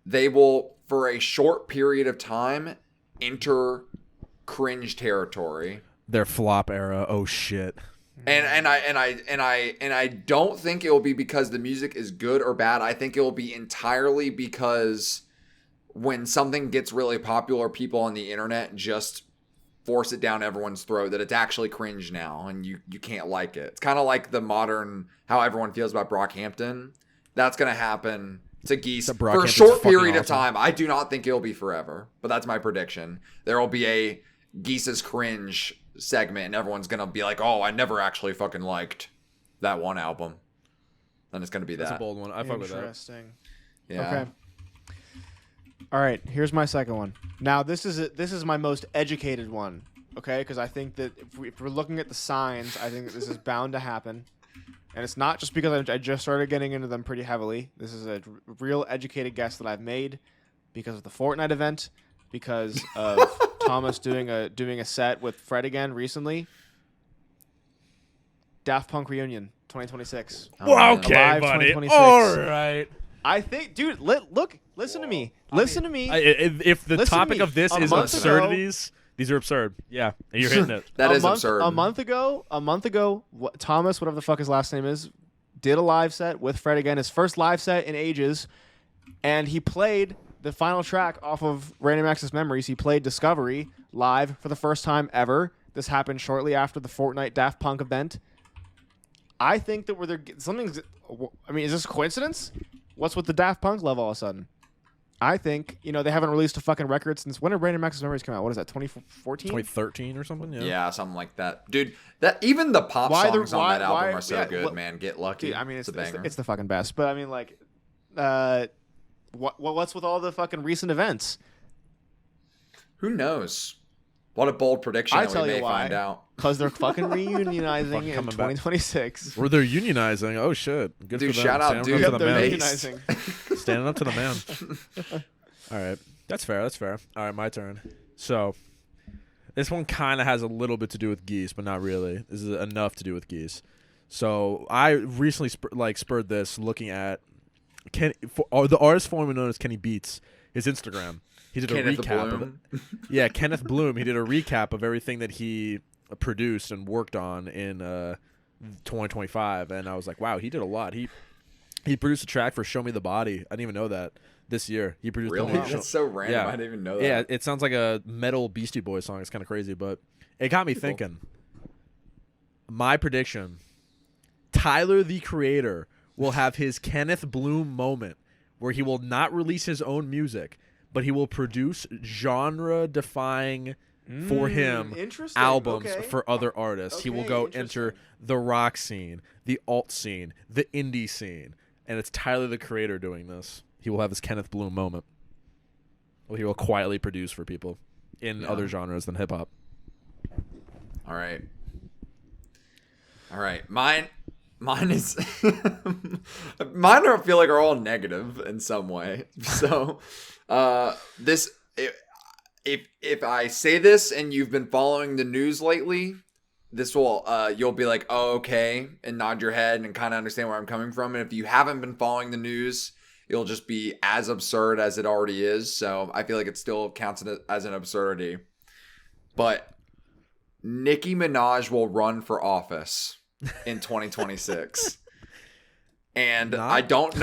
they will, for a short period of time, enter cringe territory. Their flop era. Oh shit. And I don't think it will be because the music is good or bad. I think it will be entirely because when something gets really popular, people on the internet just force it down everyone's throat that it's actually cringe now and you can't like it. It's kind of like the modern, how everyone feels about Brockhampton. That's going to happen to Geese for a short period of time. I do not think it'll be forever, but that's my prediction. There will be a Geese's cringe segment and everyone's going to be like, oh, I never actually fucking liked that one album. Then it's going to be That's that. a bold one. I fuck with that. Interesting. Yeah. Okay. All right, here's my second one. Now, this is my most educated one, okay? Because I think that if we're looking at the signs, I think that this is bound to happen. And it's not just because I just started getting into them pretty heavily. This is a real educated guess that I've made because of the Fortnite event, because of Thomas doing a set with Fred again recently. Daft Punk reunion 2026. Oh, Okay, Alive buddy. 2026. All right. I think, dude, look, listen to me. Listen to me. If the Listen to topic me. of this A is month ago- absurdities, these are absurd. Yeah, you're hitting it. That is month, absurd. A month ago, Thomas, whatever the fuck his last name is, did a live set with Fred again, his first live set in ages, and he played the final track off of Random Access Memories. He played Discovery live for the first time ever. This happened shortly after the Fortnite Daft Punk event. I think that is this a coincidence? What's with the Daft Punk love all of a sudden? I think, they haven't released a fucking record since when did Random Access Memories come out? What is that, 2014? 2013 or something? Yeah, something like that. Dude, that even the pop songs on that album are so good, man. Get Lucky. Dude, I mean, it's a banger. it's the fucking best. But I mean, like, what's with all the fucking recent events? Who knows? What a bold prediction that we may find out. Because they're fucking reunionizing Fucking in coming back. 2026. Where they're unionizing. Oh shit. Good Dude, for them. shout out, Standing dude. up to the They're man. Based. unionizing. Standing up to the man. All right. That's fair. All right, my turn. So, this one kind of has a little bit to do with Geese, but not really. This is enough to do with Geese. So, I recently spurred this looking at the artist formerly known as Kenny Beats, his Instagram. He did Kenneth a recap of it. Bloom. Yeah, Kenneth Bloom. He did a recap of everything that he produced and worked on in 2025, and I was like, wow, he did a lot. He produced a track for "Show Me the Body." I didn't even know that this year. He produced Really? the whole That's so random. Yeah. I didn't even know that. Yeah, it sounds like a metal Beastie Boys song. It's kind of crazy, but it got me thinking. My prediction: Tyler, the Creator, will have his Kenneth Bloom moment where he will not release his own music, but he will produce genre-defying for him Interesting. albums Okay. for other artists. He will Okay, go interesting. enter the rock scene, the alt scene, the indie scene, and it's Tyler, the Creator, doing this. He will have his Kenneth Bloom moment. Well, he will quietly produce for people in other genres than hip-hop. All right. Mine is mine I feel like are all negative in some way. So this if I say this and you've been following the news lately, this will you'll be like, oh, okay, and nod your head and kind of understand where I'm coming from. And if you haven't been following the news, it'll just be as absurd as it already is. So I feel like it still counts as an absurdity. But Nicki Minaj will run for office in 2026. And I don't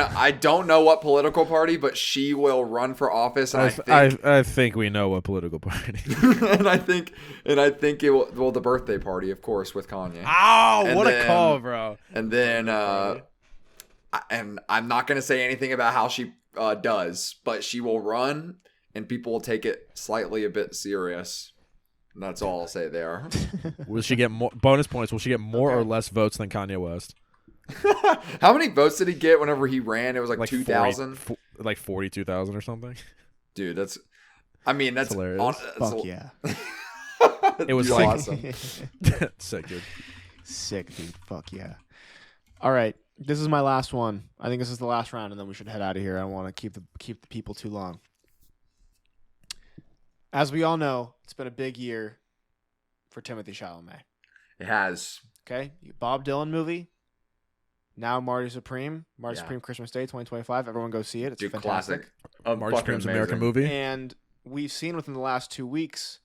know what political party, but she will run for office. And I think we know what political party. and I think it will, well, the birthday party, of course, with Kanye. Oh, And what then- a call, bro. And then and I'm not going to say anything about how she does, but she will run and people will take it slightly a bit serious. And that's all I'll say there. Will she get more bonus points? Will she get more Okay. or less votes than Kanye West? How many votes did he get whenever he ran? It was like 2,000? Like 42,000 or something. Dude, that's... I mean, that's... hilarious. Fuck yeah. It was dude, sick. awesome. Sick, dude. Sick, dude. Fuck yeah. All right. This is my last one. I think this is the last round, and then we should head out of here. I don't want to keep the people too long. As we all know, it's been a big year for Timothée Chalamet. It has. Okay? Bob Dylan movie. Now Marty Supreme. Marty Supreme Christmas Day 2025. Everyone go see it. It's Dude, fantastic. classic. Marty Supreme's American movie. And we've seen within the last 2 weeks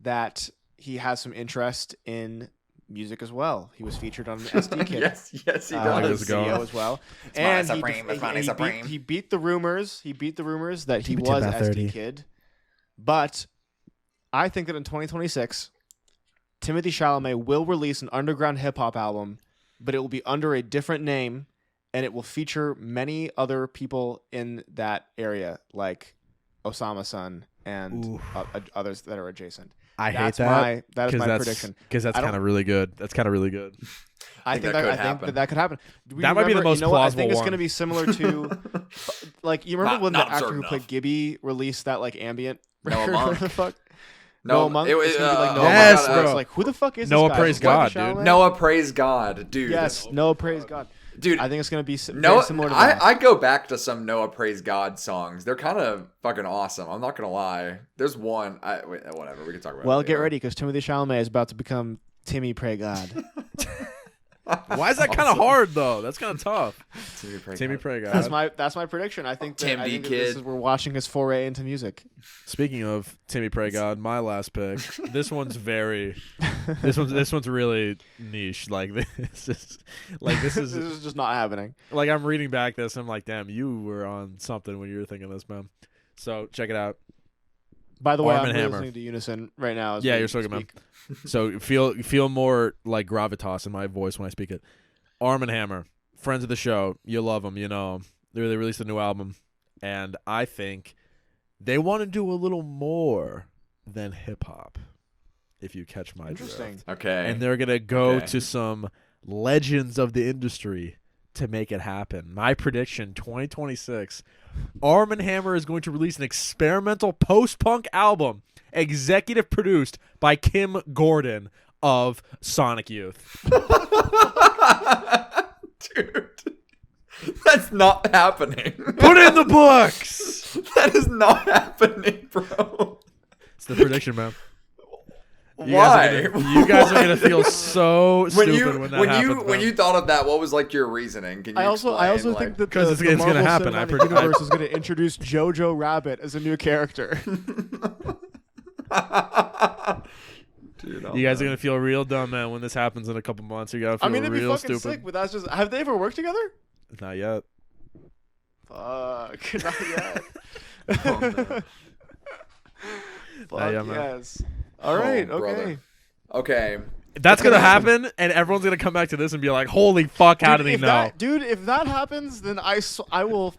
that he has some interest in music as well. He was featured on an SD Kid. yes, he does. Video as well. It's and Marty Supreme. he beat the rumors. He beat the rumors that he Keep it to was about SD 30. Kid. But I think that in 2026, Timothée Chalamet will release an underground hip hop album, but it will be under a different name, and it will feature many other people in that area, like Osama Sun and others that are adjacent. I hate That is my prediction. Because that's kind of really good. That's kind of really good. I think that could happen. That might be the most plausible I think it's one. going to be similar to, like, you remember when the not actor certain who played Gibby released that like ambient Noah record? Monk. What the fuck? No, Noah Monk. it was, It's gonna be like Noah yes, Monk. bro. It's like, who the fuck is Noah this guy? Praise Is it Timothée God, dude. Chalamet? Noah Praise God, dude. Yes, Noah Praise God. Dude, I think it's going to be very Noah, similar to that. I go back to some Noah Praise God songs. They're kind of fucking awesome. I'm not gonna lie. There's one. Whatever. We can talk about. Well, it get later. ready because Timothée Chalamet is about to become Timmy Pray God. Why is that kind of hard though? That's kind of tough. Timmy God. Pray God. That's my prediction. I think that, Tim D. Kid. we're watching his foray into music. Speaking of Timmy Pray God, my last pick. This one's this one's really niche. Like this is This is just not happening. like I'm reading back this. And I'm like, damn, you were on something when you were thinking this, man. So check it out. By the way, Arm I'm and really Hammer. listening to Unison right now. As Yeah, we you're so good, man. speak. So feel more like gravitas in my voice when I speak it. Arm and Hammer, friends of the show, you love them, you know 'em. They released a new album, and I think they want to do a little more than hip hop. If you catch my Interesting. drift, Okay. and they're gonna go Okay. to some legends of the industry to make it happen. My prediction: 2026, Arm and Hammer is going to release an experimental post-punk album, executive produced by Kim Gordon of Sonic Youth. Dude, that's not happening. Put it in the books. That is not happening, bro. It's the prediction, man. Why? You guys are gonna feel so stupid when that happens. When you thought of that, what was like your reasoning? Can you I also explain, like- think that 'Cause it's gonna Marvel happen. Cinematic Universe is going to introduce Jojo Rabbit as a new character. Dude, You guys are gonna feel real dumb, man, when this happens in a couple months. You're gonna feel I mean, it'd be real fucking stupid. sick, but that's just. Have they ever worked together? Not yet. Fuck, not yet. Fuck Not yet, man. yes. All right. Oh, Okay. brother. Okay. That's gonna happen, and everyone's gonna come back to this and be like, "Holy fuck! How did he know?" If that happens, then I will.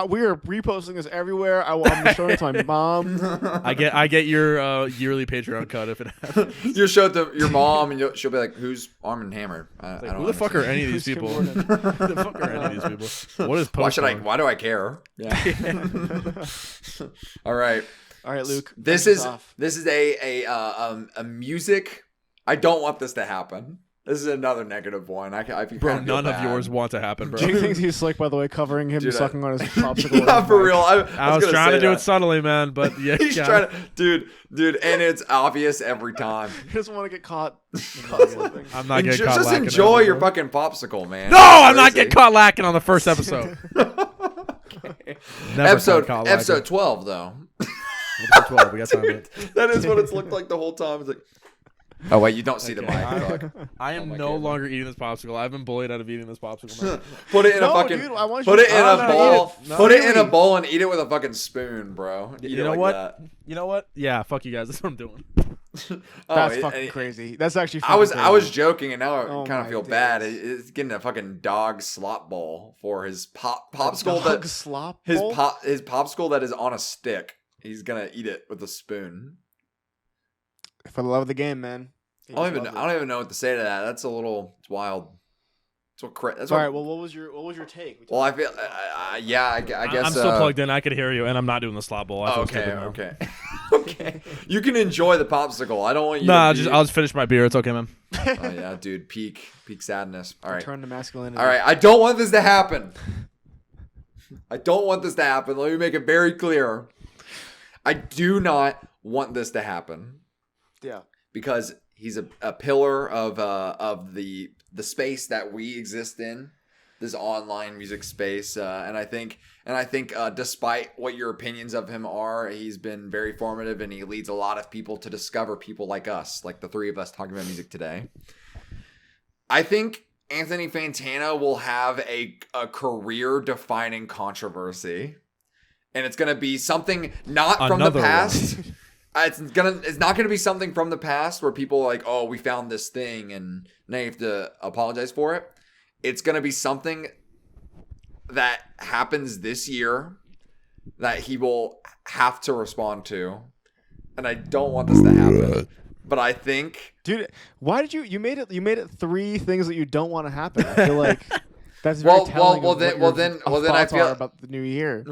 We are reposting this everywhere. I'm showing it to my mom. I get your yearly Patreon cut if it happens. You show it to your mom, and she'll be like, "Who's Arm and Hammer?" I Like, don't who the fuck are understand. any of these Who's people? Kim Who the fuck are any of these people? What is post-punk? Why do I care? Yeah. All right. All right, Luke. This finish is us off. a music. I don't want this to happen. This is another negative one. I feel Bro, kinda feel none of bad. yours want to happen, bro. Jake thinks he's slick, by the way, covering him Dude, sucking on his popsicle. Yeah, for real. I I was gonna trying to say do that. it subtly, man, but yeah, He's trying to, dude, and it's obvious every time. He doesn't want to get caught slipping. I'm not getting caught Just lacking enjoy on it, your bro. fucking popsicle, man. No, I'm not Crazy. getting caught lacking on the first episode. Never caught lacking. Episode 12, though. Episode 12. We got time. mate. That is what it's looked like the whole time. It's like, oh wait, you don't see the mic. Okay. Fuck. I am my no God. longer eating this popsicle. I've been bullied out of eating this popsicle. Man. Put it in a No, fucking. dude, I want put you it to- in no, a no, bowl. eat it. No, Put it in a really. bowl and eat it with a fucking spoon, bro. Eat You it know like what? that. You know what? Yeah, fuck you guys. That's what I'm doing. That's Oh, fucking crazy. That's actually. I was crazy. joking, and now I Oh kind of my feel bad. days. It's getting a fucking dog slop bowl for his popsicle. Dog That slop his bowl? his popsicle that is on a stick. He's gonna eat it with a spoon. For the love of the game, man. He I just don't loves even know what to say to that. That's a little. It's wild. That's All what, right. Well, what was your take? well, I feel, yeah, I guess. I'm still plugged in. I could hear you, and I'm not doing the slop bowl. I feel Okay, stupid now. okay, okay. You can enjoy the popsicle. I don't want you. Nah, to I'll just finish my beer. It's okay, man. Oh yeah, dude, peak sadness. All right, Turn to masculinity. all right. I don't want this to happen. I don't want this to happen. Let me make it very clear. I do not want this to happen. Yeah. Because he's a pillar of the space that we exist in, this online music space, and I think despite what your opinions of him are, he's been very formative, and he leads a lot of people to discover people like us, like the three of us talking about music today. I think Anthony Fantana will have a career-defining controversy, and it's going to be something not from the past. It's not gonna be something from the past where people are like, oh, we found this thing and now you have to apologize for it. It's gonna be something that happens this year that he will have to respond to, and I don't want this to happen. But I think, dude, why did you made it 3 things that you don't want to happen? I feel like that's very telling. Then I feel about the new year.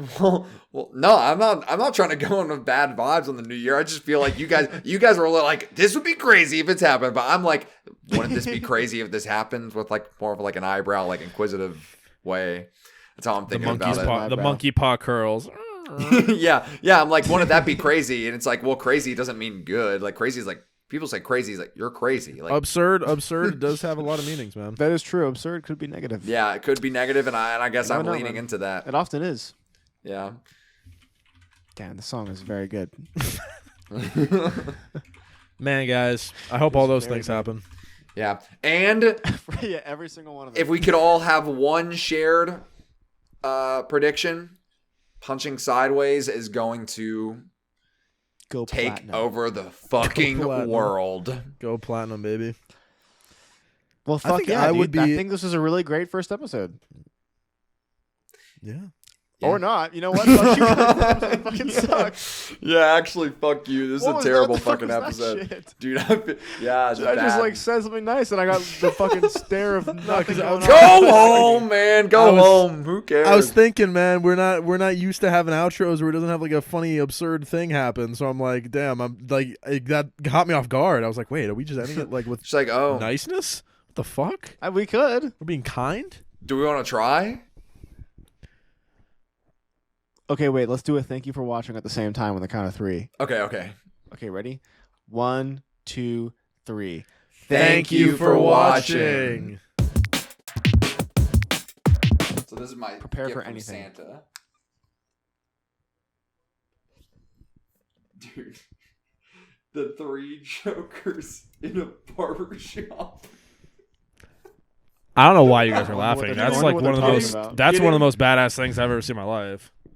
Well, no, I'm not trying to go in with bad vibes on the new year. I just feel like you guys were like, this would be crazy if it's happened, but I'm like, wouldn't this be crazy if this happens with like more of like an eyebrow, like inquisitive way? That's how I'm thinking about it. The monkey paw curls. yeah. I'm like, wouldn't that be crazy? And it's like, well, crazy doesn't mean good. Like crazy is like, people say crazy is like, you're crazy. Like absurd does have a lot of meanings, man. That is true. Absurd could be negative. Yeah, it could be negative, and I guess I'm leaning into that. It often is. Yeah. Damn, the song is very good. Man, guys, I hope all those things happen. Yeah. And yeah, every single one of them. If we could all have one shared prediction, Punching Sideways is going to take platinum. over the fucking world. Go platinum, baby. Well, fuck think yeah, I dude. would be- I think this was a really great first episode. Yeah. Or not. You know what? Fuck you guys. It fucking sucks. Yeah, actually, fuck you. This is a terrible fucking What was that episode. shit? Dude, I just like said something nice and I got the fucking stare of nothing going on. Go home, man. Go home. Who cares? I was thinking, man, we're not used to having outros where it doesn't have like a funny, absurd thing happen. So I'm like, damn, I'm like, that got me off guard. I was like, wait, are we just ending it like with just like, oh, niceness? What the fuck? We could. We're being kind? Do we want to try? Okay, wait. Let's do a thank you for watching at the same time on the count of 3. Okay. Okay, ready? 1, 2, 3. Thank you for watching. So this is my Prepare gift for from anything. Santa. Dude, the 3 jokers in a barber shop. I don't know why you guys are I wonder what laughing. they're- That's I like wonder one of what the they're most talking about. that's one of the most badass things I've ever seen in my life.